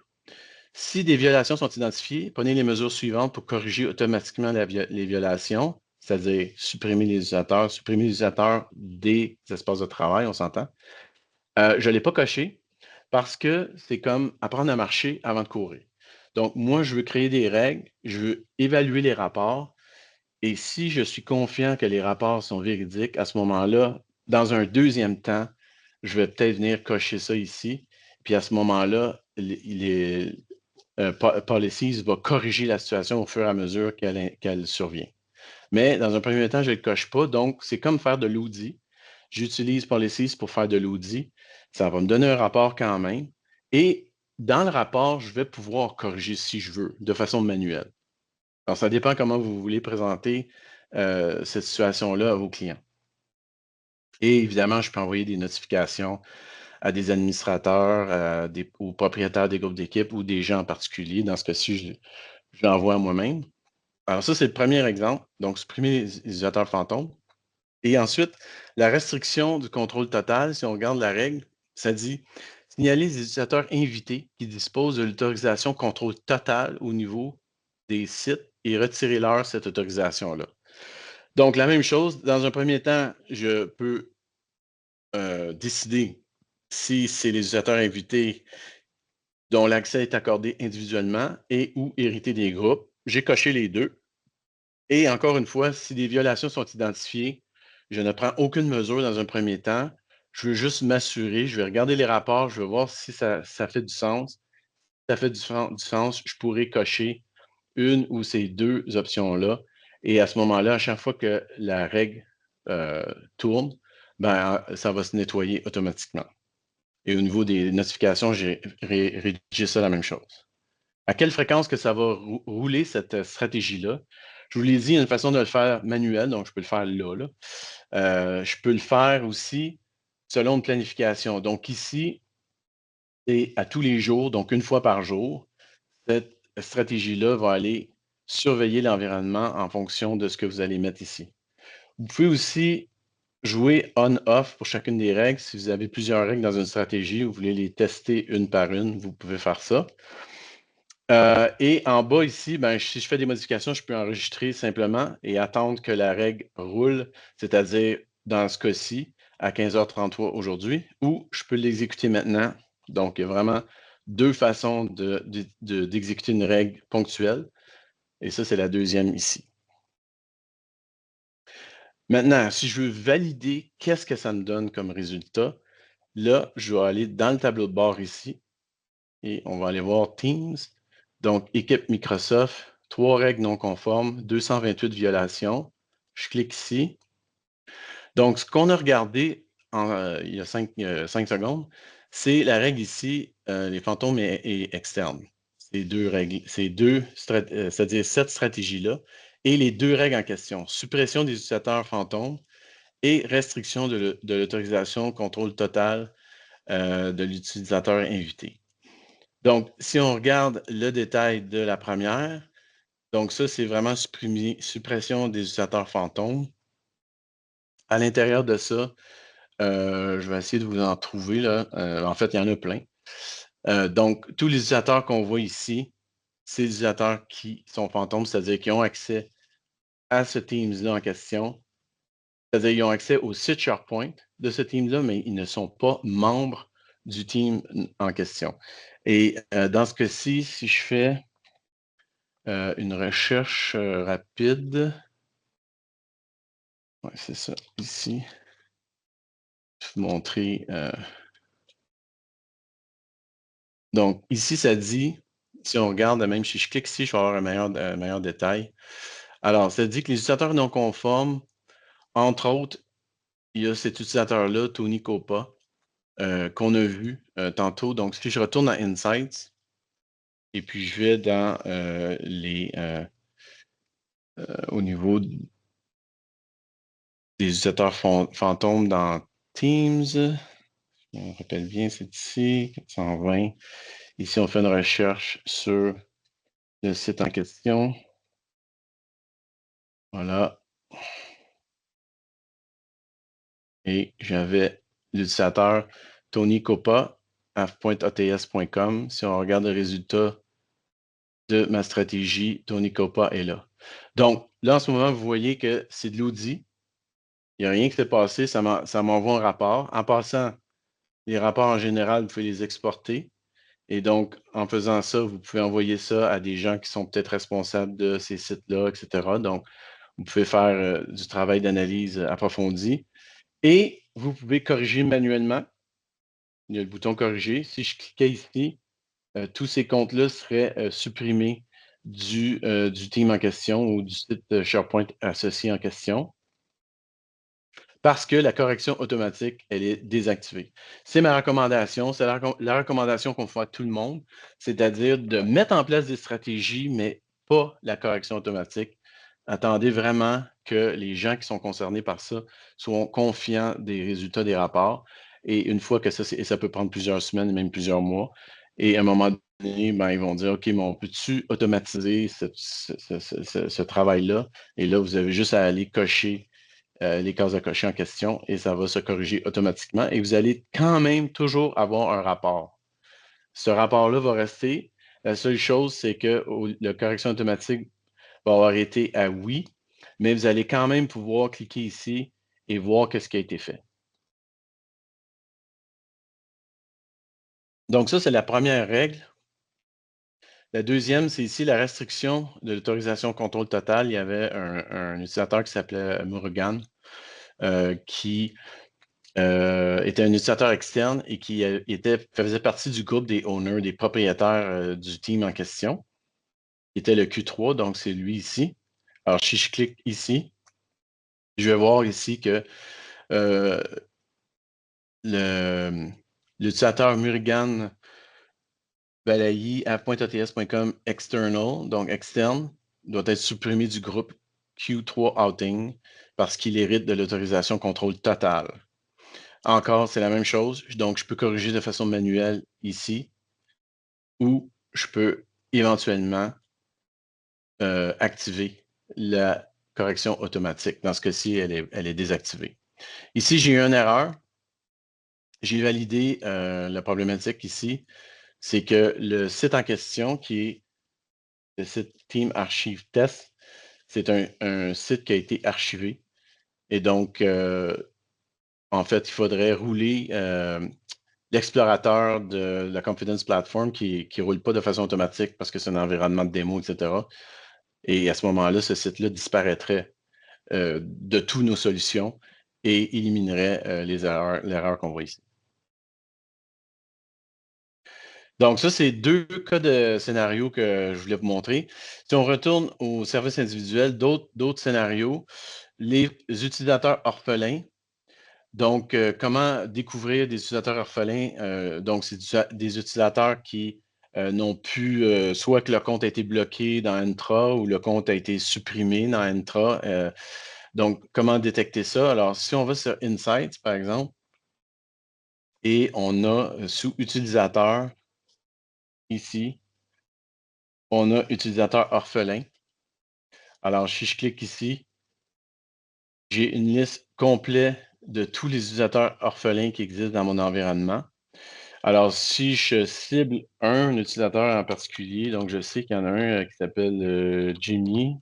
si des violations sont identifiées, prenez les mesures suivantes pour corriger automatiquement les violations, c'est-à-dire supprimer les utilisateurs des espaces de travail, on s'entend. Je ne l'ai pas coché parce que c'est comme apprendre à marcher avant de courir. Donc, moi, je veux créer des règles, je veux évaluer les rapports, et si je suis confiant que les rapports sont véridiques, à ce moment-là, dans un deuxième temps, je vais peut-être venir cocher ça ici. Puis à ce moment-là, Policies va corriger la situation au fur et à mesure qu'elle survient. Mais dans un premier temps, je ne le coche pas. Donc, c'est comme faire de l'AUDI. J'utilise Policies pour faire de l'AUDI. Ça va me donner un rapport quand même. Et dans le rapport, je vais pouvoir corriger si je veux, de façon manuelle. Alors, ça dépend comment vous voulez présenter cette situation-là à vos clients. Et évidemment, je peux envoyer des notifications à des administrateurs, aux propriétaires des groupes d'équipe ou des gens en particulier. Dans ce cas-ci, je l'envoie à moi-même. Alors, ça, c'est le premier exemple. Donc, supprimer les utilisateurs fantômes. Et ensuite, la restriction du contrôle total, si on regarde la règle, ça dit signaler les utilisateurs invités qui disposent de l'autorisation contrôle total au niveau des sites et retirer-leur cette autorisation-là. Donc, la même chose, dans un premier temps, je peux décider si c'est les utilisateurs invités dont l'accès est accordé individuellement et ou hérité des groupes. J'ai coché les deux. Et encore une fois, si des violations sont identifiées, je ne prends aucune mesure dans un premier temps. Je veux juste m'assurer, je vais regarder les rapports, je vais voir si ça fait du sens. Si ça fait du sens, je pourrais cocher une ou ces deux options-là. Et à ce moment-là, à chaque fois que la règle tourne, ben, ça va se nettoyer automatiquement. Et au niveau des notifications, j'ai rédigé ça la même chose. À quelle fréquence que ça va rouler cette stratégie-là? Je vous l'ai dit, il y a une façon de le faire manuel, donc je peux le faire là. Je peux le faire aussi selon une planification. Donc ici, c'est à tous les jours, donc une fois par jour. Cette stratégie-là va aller surveiller l'environnement en fonction de ce que vous allez mettre ici. Vous pouvez aussi jouer on-off pour chacune des règles. Si vous avez plusieurs règles dans une stratégie, vous voulez les tester une par une, vous pouvez faire ça. Et en bas ici, ben, si je fais des modifications, je peux enregistrer simplement et attendre que la règle roule, c'est-à-dire dans ce cas-ci, à 15h33 aujourd'hui, ou je peux l'exécuter maintenant. Donc, il y a vraiment deux façons d'exécuter une règle ponctuelle. Et ça, c'est la deuxième ici. Maintenant, si je veux valider qu'est-ce que ça me donne comme résultat, là, je vais aller dans le tableau de bord ici et on va aller voir Teams. Donc, équipe Microsoft, 3 règles non conformes, 228 violations. Je clique ici. Donc, ce qu'on a regardé il y a 5 secondes, c'est la règle ici, les fantômes et externes. Ces deux règles, c'est-à-dire cette stratégie-là, et les deux règles en question, suppression des utilisateurs fantômes et restriction de l'autorisation, contrôle total de l'utilisateur invité. Donc, si on regarde le détail de la première, donc ça, c'est vraiment suppression des utilisateurs fantômes. À l'intérieur de ça, je vais essayer de vous en trouver, là. En fait, il y en a plein. Donc, tous les utilisateurs qu'on voit ici, c'est les utilisateurs qui sont fantômes, c'est-à-dire qui ont accès à ce Teams-là en question. C'est-à-dire qu'ils ont accès au site SharePoint de ce Team-là, mais ils ne sont pas membres du team en question. Et dans ce cas-ci, si je fais une recherche rapide, ouais, c'est ça, ici, je vais vous montrer. Donc, ici, ça dit, si on regarde, même si je clique ici, je vais avoir un meilleur détail. Alors, ça dit que les utilisateurs non conformes, entre autres, il y a cet utilisateur-là, Tony Copa, qu'on a vu tantôt. Donc, si je retourne à Insights, et puis je vais dans au niveau des utilisateurs fantômes dans Teams, je me rappelle bien, c'est ici, 420. Ici, on fait une recherche sur le site en question. Voilà. Et j'avais l'utilisateur Tony Copa, af.ats.com. Si on regarde le résultat de ma stratégie, Tony Copa est là. Donc, là, en ce moment, vous voyez que c'est de l'audit. Il n'y a rien qui s'est passé. Ça m'envoie un rapport. En passant, les rapports en général, vous pouvez les exporter. Et donc, en faisant ça, vous pouvez envoyer ça à des gens qui sont peut-être responsables de ces sites-là, etc. Donc, vous pouvez faire du travail d'analyse approfondi. Et vous pouvez corriger manuellement. Il y a le bouton corriger. Si je cliquais ici, tous ces comptes-là seraient supprimés du team en question ou du site SharePoint associé en question parce que la correction automatique, elle est désactivée. C'est ma recommandation, c'est la recommandation qu'on fait à tout le monde, c'est-à-dire de mettre en place des stratégies, mais pas la correction automatique. Attendez vraiment que les gens qui sont concernés par ça soient confiants des résultats des rapports. Et une fois que ça peut prendre plusieurs semaines, même plusieurs mois, et à un moment donné, ben, ils vont dire, OK, mais on peut-tu automatiser ce travail-là? Et là, vous avez juste à aller cocher les cases à cocher en question et ça va se corriger automatiquement et vous allez quand même toujours avoir un rapport. Ce rapport-là va rester. La seule chose, c'est que la correction automatique va avoir été à oui, mais vous allez quand même pouvoir cliquer ici et voir ce qui a été fait. Donc ça, c'est la première règle. La deuxième, c'est ici la restriction de l'autorisation contrôle total. Il y avait un utilisateur qui s'appelait Murugan qui était un utilisateur externe et qui faisait partie du groupe des owners, des propriétaires du team en question. Il était le Q3, donc c'est lui ici. Alors, si je clique ici, je vais voir ici que l'utilisateur Murugan Balayi à .ats.com external, donc externe, doit être supprimé du groupe Q3 outing parce qu'il hérite de l'autorisation contrôle totale. Encore, c'est la même chose. Donc, je peux corriger de façon manuelle ici ou je peux éventuellement activer la correction automatique. Dans ce cas-ci, elle est désactivée. Ici, j'ai eu une erreur. J'ai validé la problématique ici. C'est que le site en question, qui est le site Team Archive Test, c'est un site qui a été archivé. Et donc, en fait, il faudrait rouler l'explorateur de la Confidence Platform qui ne roule pas de façon automatique parce que c'est un environnement de démo, etc. Et à ce moment-là, ce site-là disparaîtrait de toutes nos solutions et éliminerait l'erreur qu'on voit ici. Donc, ça, c'est deux cas de scénarios que je voulais vous montrer. Si on retourne au service individuel, d'autres scénarios, les utilisateurs orphelins. Donc, comment découvrir des utilisateurs orphelins? Donc, c'est des utilisateurs qui n'ont pu, soit que le compte a été bloqué dans Entra ou le compte a été supprimé dans Entra. Donc, comment détecter ça? Alors, si on va sur Insights, par exemple, et on a sous utilisateur, ici, on a utilisateur orphelin. Alors, si je clique ici, j'ai une liste complète de tous les utilisateurs orphelins qui existent dans mon environnement. Alors, si je cible un utilisateur en particulier, donc je sais qu'il y en a un qui s'appelle Jimmy,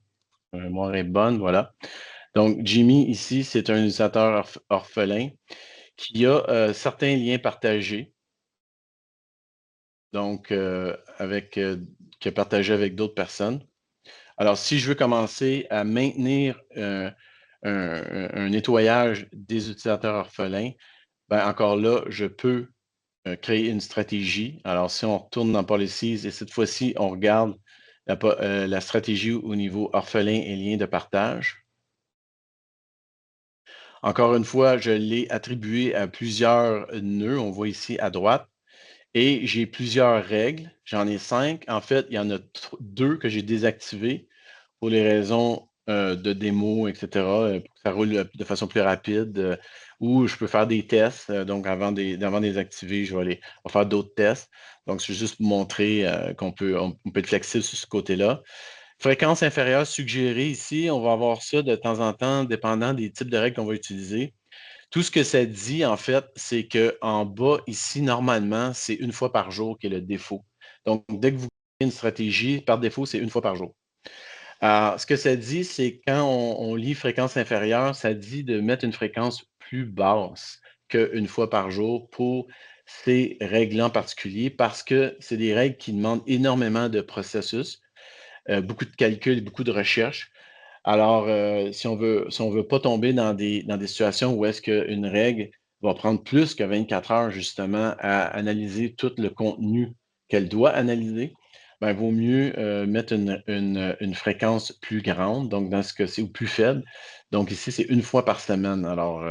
ma mémoire est bonne, voilà. Donc, Jimmy, ici, c'est un utilisateur orphelin qui a certains liens partagés, donc qui a partagé avec d'autres personnes. Alors, si je veux commencer à maintenir un nettoyage des utilisateurs orphelins, ben encore là, je peux créer une stratégie. Alors, si on retourne dans Policies et cette fois-ci, on regarde la stratégie au niveau orphelin et lien de partage. Encore une fois, je l'ai attribué à plusieurs nœuds. On voit ici à droite. Et j'ai plusieurs règles. J'en ai 5. En fait, il y en a 2 que j'ai désactivées pour les raisons de démo, etc., pour que ça roule de façon plus rapide, ou je peux faire des tests. Donc, avant de les activer, on va faire d'autres tests. Donc, c'est juste pour montrer qu'on peut être flexible sur ce côté-là. Fréquence inférieure suggérée ici, on va avoir ça de temps en temps, dépendant des types de règles qu'on va utiliser. Tout ce que ça dit, en fait, c'est qu'en bas, ici, normalement, c'est une fois par jour qui est le défaut. Donc, dès que vous créez une stratégie, par défaut, c'est une fois par jour. Alors, ce que ça dit, c'est quand on lit fréquence inférieure, ça dit de mettre une fréquence plus basse qu'une fois par jour pour ces règles en particulier parce que c'est des règles qui demandent énormément de processus, beaucoup de calculs et beaucoup de recherche. Alors, si on veut pas tomber dans des situations où est-ce qu'une règle va prendre plus que 24 heures justement à analyser tout le contenu qu'elle doit analyser, ben, vaut mieux mettre une fréquence plus grande, donc dans ce cas-ci, ou plus faible. Donc ici, c'est une fois par semaine. Alors,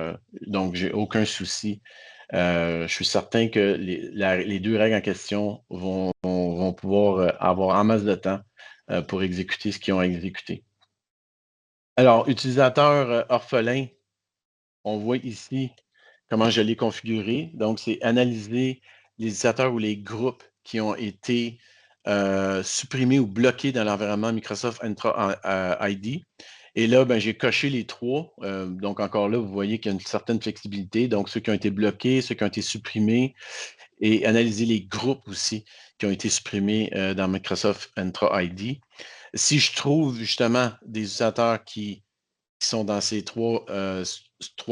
donc, j'ai aucun souci. Je suis certain que les deux règles en question vont pouvoir avoir en masse de temps pour exécuter ce qu'ils ont à exécuter. Alors, utilisateur orphelin, on voit ici comment je l'ai configuré. Donc, c'est analyser les utilisateurs ou les groupes qui ont été supprimés ou bloqués dans l'environnement Microsoft Entra ID. Et là, ben, j'ai coché les 3. Donc, encore là, vous voyez qu'il y a une certaine flexibilité. Donc, ceux qui ont été bloqués, ceux qui ont été supprimés, et analyser les groupes aussi qui ont été supprimés dans Microsoft Entra ID. Si je trouve justement des utilisateurs qui sont dans ces trois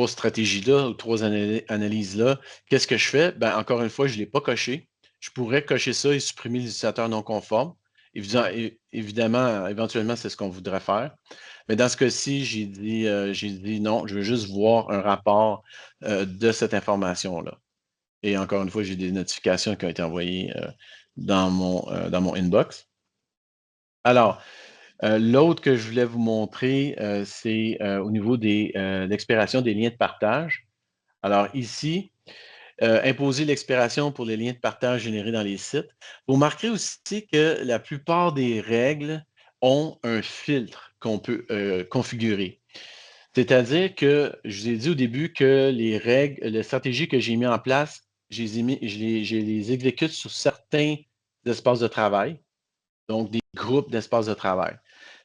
stratégies-là ou trois analyses-là, qu'est-ce que je fais? Ben, encore une fois, je ne l'ai pas coché. Je pourrais cocher ça et supprimer les utilisateurs non conformes. Évidemment, éventuellement, c'est ce qu'on voudrait faire. Mais dans ce cas-ci, j'ai dit non, je veux juste voir un rapport de cette information-là. Et encore une fois, j'ai des notifications qui ont été envoyées dans mon inbox. Alors, l'autre que je voulais vous montrer, c'est au niveau de l'expiration des liens de partage. Alors ici, imposer l'expiration pour les liens de partage générés dans les sites. Vous remarquerez aussi que la plupart des règles ont un filtre qu'on peut configurer. C'est-à-dire que je vous ai dit au début que les stratégies que j'ai mis en place, je les exécute sur certains espaces de travail, donc des groupes d'espaces de travail.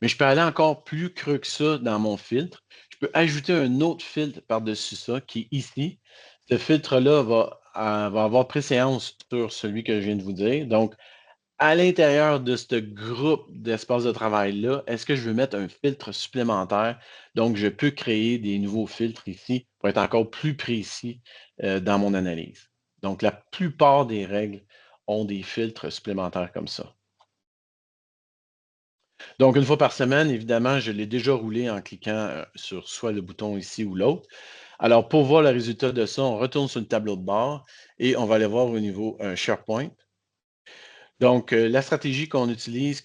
Mais je peux aller encore plus creux que ça dans mon filtre. Je peux ajouter un autre filtre par-dessus ça qui est ici. Ce filtre-là va avoir préséance sur celui que je viens de vous dire. Donc, à l'intérieur de ce groupe d'espaces de travail-là, est-ce que je veux mettre un filtre supplémentaire? Donc, je peux créer des nouveaux filtres ici pour être encore plus précis dans mon analyse. Donc, la plupart des règles ont des filtres supplémentaires comme ça. Donc, une fois par semaine, évidemment, je l'ai déjà roulé en cliquant sur soit le bouton ici ou l'autre. Alors, pour voir le résultat de ça, on retourne sur le tableau de bord et on va aller voir au niveau SharePoint. Donc, la stratégie qu'on utilise,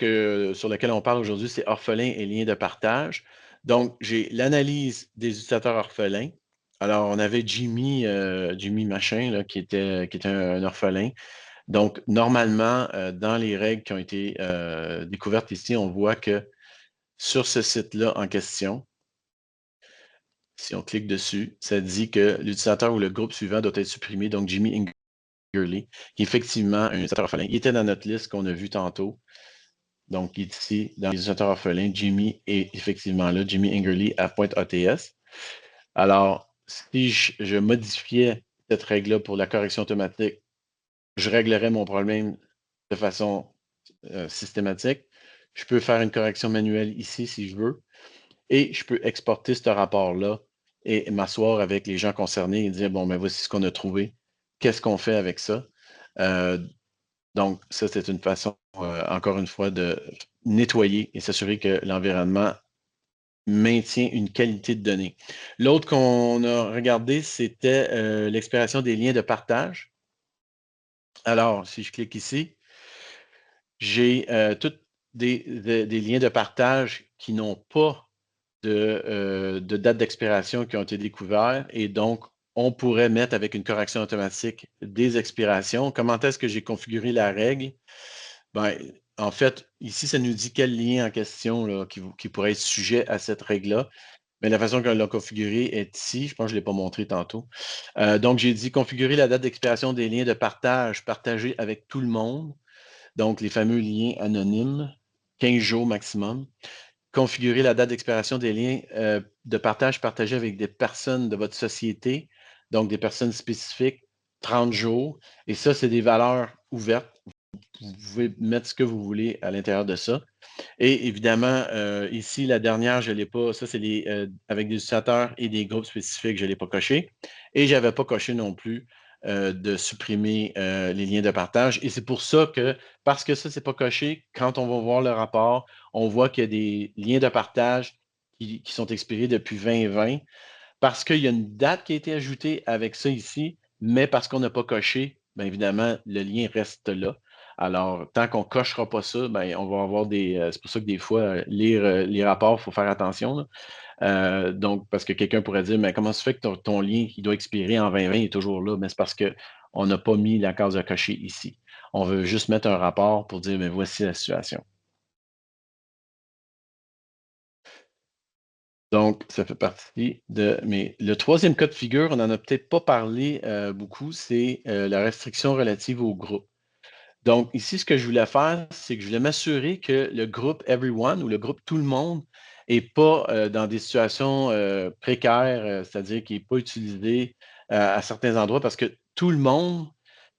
sur laquelle on parle aujourd'hui, c'est orphelin et lien de partage. Donc, j'ai l'analyse des utilisateurs orphelins. Alors, on avait Jimmy machin, là, qui était un orphelin. Donc, normalement, dans les règles qui ont été découvertes ici, on voit que sur ce site-là en question, si on clique dessus, ça dit que l'utilisateur ou le groupe suivant doit être supprimé. Donc, Jimmy Ingerly, qui est effectivement un utilisateur orphelin. Il était dans notre liste qu'on a vu tantôt. Donc, ici, dans les utilisateurs orphelins, Jimmy est effectivement là, Jimmy Ingerly à .ats. Alors, si je modifiais cette règle-là pour la correction automatique, je réglerais mon problème de façon systématique. Je peux faire une correction manuelle ici si je veux. Et je peux exporter ce rapport-là et m'asseoir avec les gens concernés et dire, bon, ben voici ce qu'on a trouvé. Qu'est-ce qu'on fait avec ça? Donc, ça, c'est une façon, encore une fois, de nettoyer et s'assurer que l'environnement maintient une qualité de données. L'autre qu'on a regardé, c'était l'expiration des liens de partage. Alors, si je clique ici, j'ai tous des liens de partage qui n'ont pas de date d'expiration qui ont été découverts et donc on pourrait mettre avec une correction automatique des expirations. Comment est-ce que j'ai configuré la règle? Ben, en fait, ici, ça nous dit quel lien en question là, qui pourrait être sujet à cette règle-là. Mais la façon qu'on l'a configuré est ici. Je pense que je ne l'ai pas montré tantôt. Donc, j'ai dit configurer la date d'expiration des liens de partage partagés avec tout le monde. Donc, les fameux liens anonymes, 15 jours maximum. Configurer la date d'expiration des liens de partage partagés avec des personnes de votre société, donc des personnes spécifiques, 30 jours. Et ça, c'est des valeurs ouvertes. Vous pouvez mettre ce que vous voulez à l'intérieur de ça. Et évidemment, ici, la dernière, je ne l'ai pas. Ça, c'est avec des utilisateurs et des groupes spécifiques, je ne l'ai pas coché. Et je n'avais pas coché non plus de supprimer les liens de partage. Et c'est pour ça que, parce que ça, ce n'est pas coché, quand on va voir le rapport, on voit qu'il y a des liens de partage qui sont expirés depuis 2020 parce qu'il y a une date qui a été ajoutée avec ça ici, mais parce qu'on n'a pas coché, bien évidemment, le lien reste là. Alors, tant qu'on ne cochera pas ça, ben, on va avoir c'est pour ça que des fois, lire les rapports, il faut faire attention, là. Donc, parce que quelqu'un pourrait dire, mais comment ça fait que ton lien qui doit expirer en 2020 est toujours là? Mais c'est parce qu'on n'a pas mis la case à cocher ici. On veut juste mettre un rapport pour dire, mais voici la situation. Donc, ça fait partie de le troisième cas de figure, on n'en a peut-être pas parlé beaucoup, c'est la restriction relative au groupe. Donc, ici, ce que je voulais faire, c'est que je voulais m'assurer que le groupe Everyone ou le groupe Tout le monde n'est pas dans des situations précaires, c'est-à-dire qu'il n'est pas utilisé à certains endroits parce que tout le monde,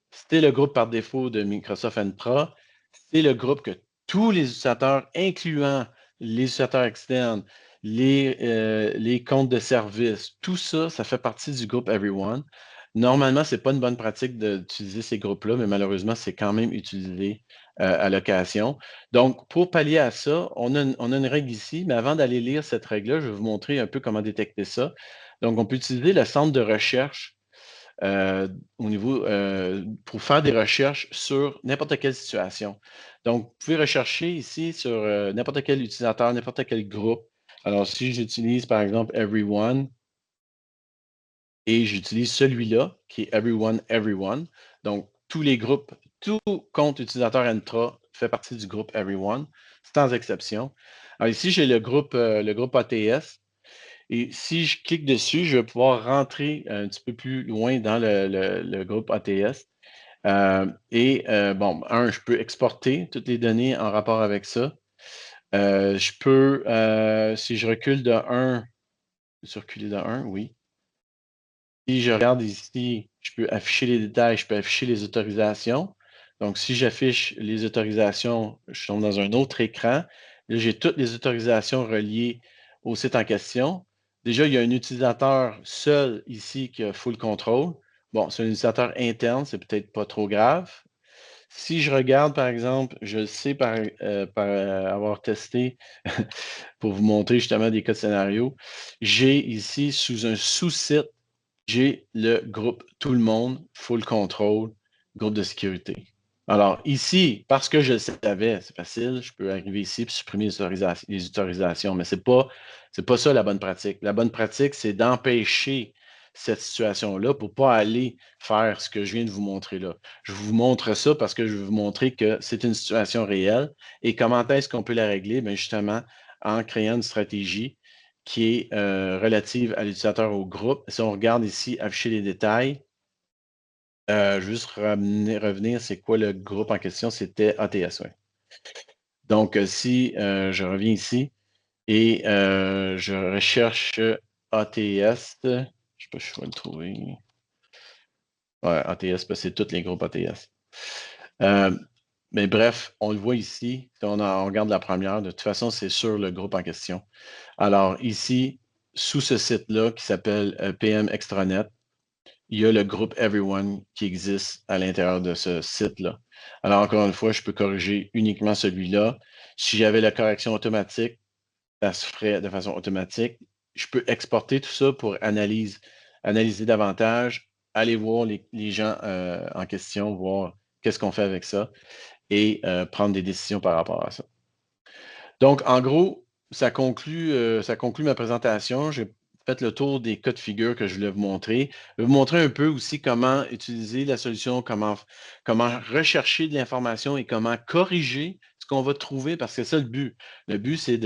c'était le groupe par défaut de Microsoft Entra. C'est le groupe que tous les utilisateurs, incluant les utilisateurs externes, les comptes de service, tout ça, ça fait partie du groupe Everyone. Normalement, ce n'est pas une bonne pratique d'utiliser ces groupes-là, mais malheureusement, c'est quand même utilisé à l'occasion. Donc, pour pallier à ça, on a une règle ici, mais avant d'aller lire cette règle-là, je vais vous montrer un peu comment détecter ça. Donc, on peut utiliser le centre de recherche au niveau pour faire des recherches sur n'importe quelle situation. Donc, vous pouvez rechercher ici sur n'importe quel utilisateur, n'importe quel groupe. Alors, si j'utilise par exemple Everyone et j'utilise celui-là qui est Everyone, donc tous les groupes, tout compte utilisateur Entra fait partie du groupe Everyone, sans exception. Alors ici, j'ai le groupe ATS. Et si je clique dessus, je vais pouvoir rentrer un petit peu plus loin dans le groupe ATS. Bon, je peux exporter toutes les données en rapport avec ça. Je peux, si je recule de 1, circuler de 1, oui. Si je regarde ici, je peux afficher les détails, je peux afficher les autorisations. Donc, si j'affiche les autorisations, je tombe dans un autre écran. Là, j'ai toutes les autorisations reliées au site en question. Déjà, il y a un utilisateur seul ici qui a full control. Bon, c'est un utilisateur interne, c'est peut-être pas trop grave. Si je regarde, par exemple, je le sais par avoir testé pour vous montrer justement des cas de scénario, j'ai ici sous un sous-site, j'ai le groupe Tout le monde, full control, groupe de sécurité. Alors ici, parce que je le savais, c'est facile, je peux arriver ici et supprimer les autorisations, mais c'est pas ça la bonne pratique. La bonne pratique, c'est d'empêcher cette situation-là pour ne pas aller faire ce que je viens de vous montrer là. Je vous montre ça parce que je veux vous montrer que c'est une situation réelle et comment est-ce qu'on peut la régler? Bien, justement, en créant une stratégie qui est relative à l'utilisateur au groupe. Si on regarde ici, afficher les détails, juste revenir, c'est quoi le groupe en question? C'était ATS, oui. Donc, si je reviens ici et je recherche ATS, je ne sais pas si je vais le trouver. Ouais, ATS, parce que c'est tous les groupes ATS. Mais bref, on le voit ici, si on regarde la première, de toute façon, c'est sur le groupe en question. Alors ici, sous ce site-là qui s'appelle PM Extranet, il y a le groupe Everyone qui existe à l'intérieur de ce site-là. Alors encore une fois, je peux corriger uniquement celui-là. Si j'avais la correction automatique, ça se ferait de façon automatique. Je peux exporter tout ça pour analyser davantage, aller voir les gens en question, voir qu'est-ce qu'on fait avec ça et prendre des décisions par rapport à ça. Donc, en gros, ça conclut ma présentation. J'ai fait le tour des cas de figure que je voulais vous montrer. Je vais vous montrer un peu aussi comment utiliser la solution, comment rechercher de l'information et comment corriger ce qu'on va trouver, parce que c'est ça le but. Le but, c'est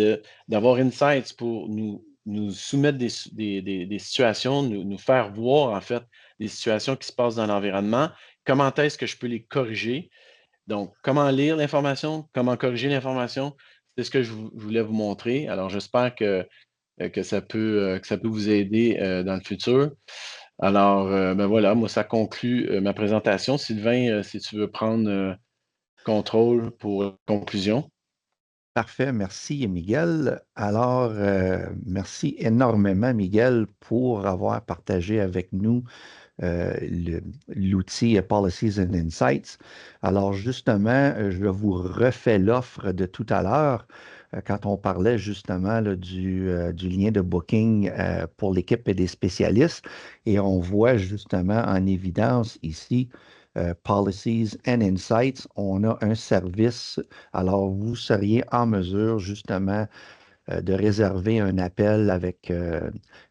d'avoir insights pour nous soumettre des situations, nous faire voir, en fait, des situations qui se passent dans l'environnement. Comment est-ce que je peux les corriger? Donc, comment lire l'information, comment corriger l'information, c'est ce que je voulais vous montrer. Alors, j'espère que ça peut vous aider dans le futur. Alors, ben voilà, moi, ça conclut ma présentation. Sylvain, si tu veux prendre contrôle pour conclusion. Parfait, merci Miguel. Alors, merci énormément Miguel pour avoir partagé avec nous l'outil Policies and Insights. Alors justement, je vous refais l'offre de tout à l'heure quand on parlait justement là, du lien de booking pour l'équipe et des spécialistes. Et on voit justement en évidence ici Policies and Insights. On a un service. Alors, vous seriez en mesure justement de réserver un appel avec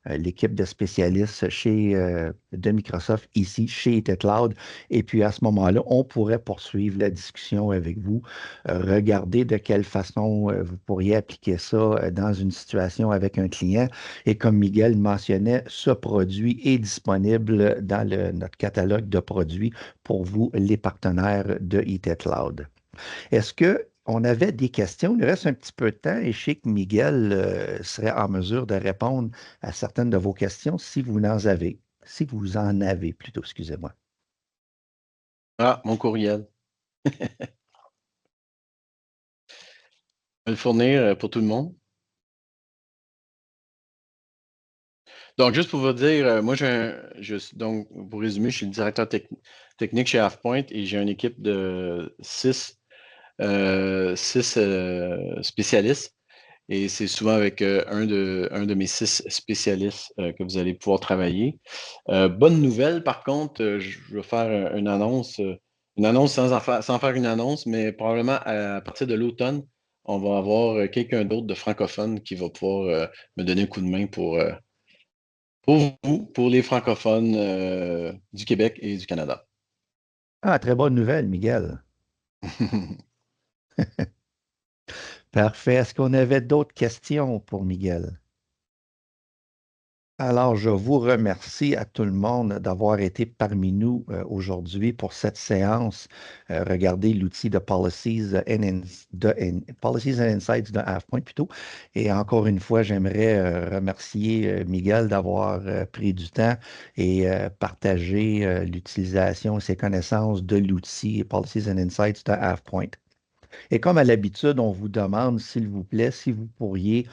l'équipe de spécialistes de Microsoft ici, chez EtherCloud. Et puis à ce moment-là, on pourrait poursuivre la discussion avec vous, regarder de quelle façon vous pourriez appliquer ça dans une situation avec un client. Et comme Miguel mentionnait, ce produit est disponible dans notre catalogue de produits pour vous, les partenaires de EtherCloud. Est-ce qu'on avait des questions? Il reste un petit peu de temps et je sais que Miguel serait en mesure de répondre à certaines de vos questions si vous en avez. Si vous en avez plutôt, excusez-moi. Ah, mon courriel. Je vais le fournir pour tout le monde. Donc, juste pour vous dire, moi, donc, pour résumer, je suis le directeur technique chez AvePoint et j'ai une équipe de six spécialistes. Et c'est souvent avec un de mes 6 spécialistes que vous allez pouvoir travailler. Bonne nouvelle, par contre, je vais faire une annonce sans faire une annonce, mais probablement à partir de l'automne, on va avoir quelqu'un d'autre de francophone qui va pouvoir me donner un coup de main pour vous, pour les francophones du Québec et du Canada. Ah, très bonne nouvelle, Miguel. Parfait. Est-ce qu'on avait d'autres questions pour Miguel? Alors, je vous remercie à tout le monde d'avoir été parmi nous aujourd'hui pour cette séance. Regardez l'outil de Policies and Insights de AvePoint plutôt. Et encore une fois, j'aimerais remercier Miguel d'avoir pris du temps et partagé l'utilisation et ses connaissances de l'outil Policies and Insights de AvePoint. Et comme à l'habitude, on vous demande, s'il vous plaît, si vous pourriez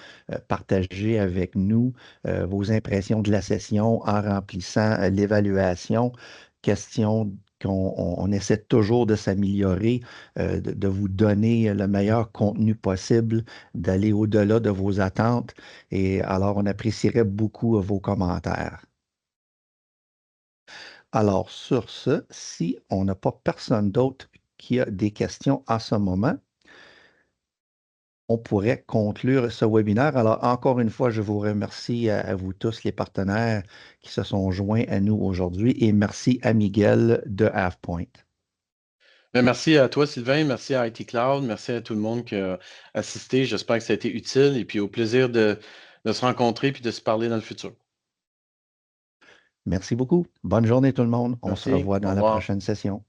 partager avec nous vos impressions de la session en remplissant l'évaluation. Question qu'on essaie toujours de s'améliorer, de vous donner le meilleur contenu possible, d'aller au-delà de vos attentes. Et alors, on apprécierait beaucoup vos commentaires. Alors, sur ce, si on n'a pas personne d'autre qui a des questions à ce moment, on pourrait conclure ce webinaire. Alors, encore une fois, je vous remercie à vous tous, les partenaires qui se sont joints à nous aujourd'hui, et merci à Miguel de AvePoint. Ben, merci à toi, Sylvain. Merci à IT Cloud. Merci à tout le monde qui a assisté. J'espère que ça a été utile et puis au plaisir de se rencontrer puis de se parler dans le futur. Merci beaucoup. Bonne journée tout le monde. On se Merci. revoit Au dans la revoir. prochaine session.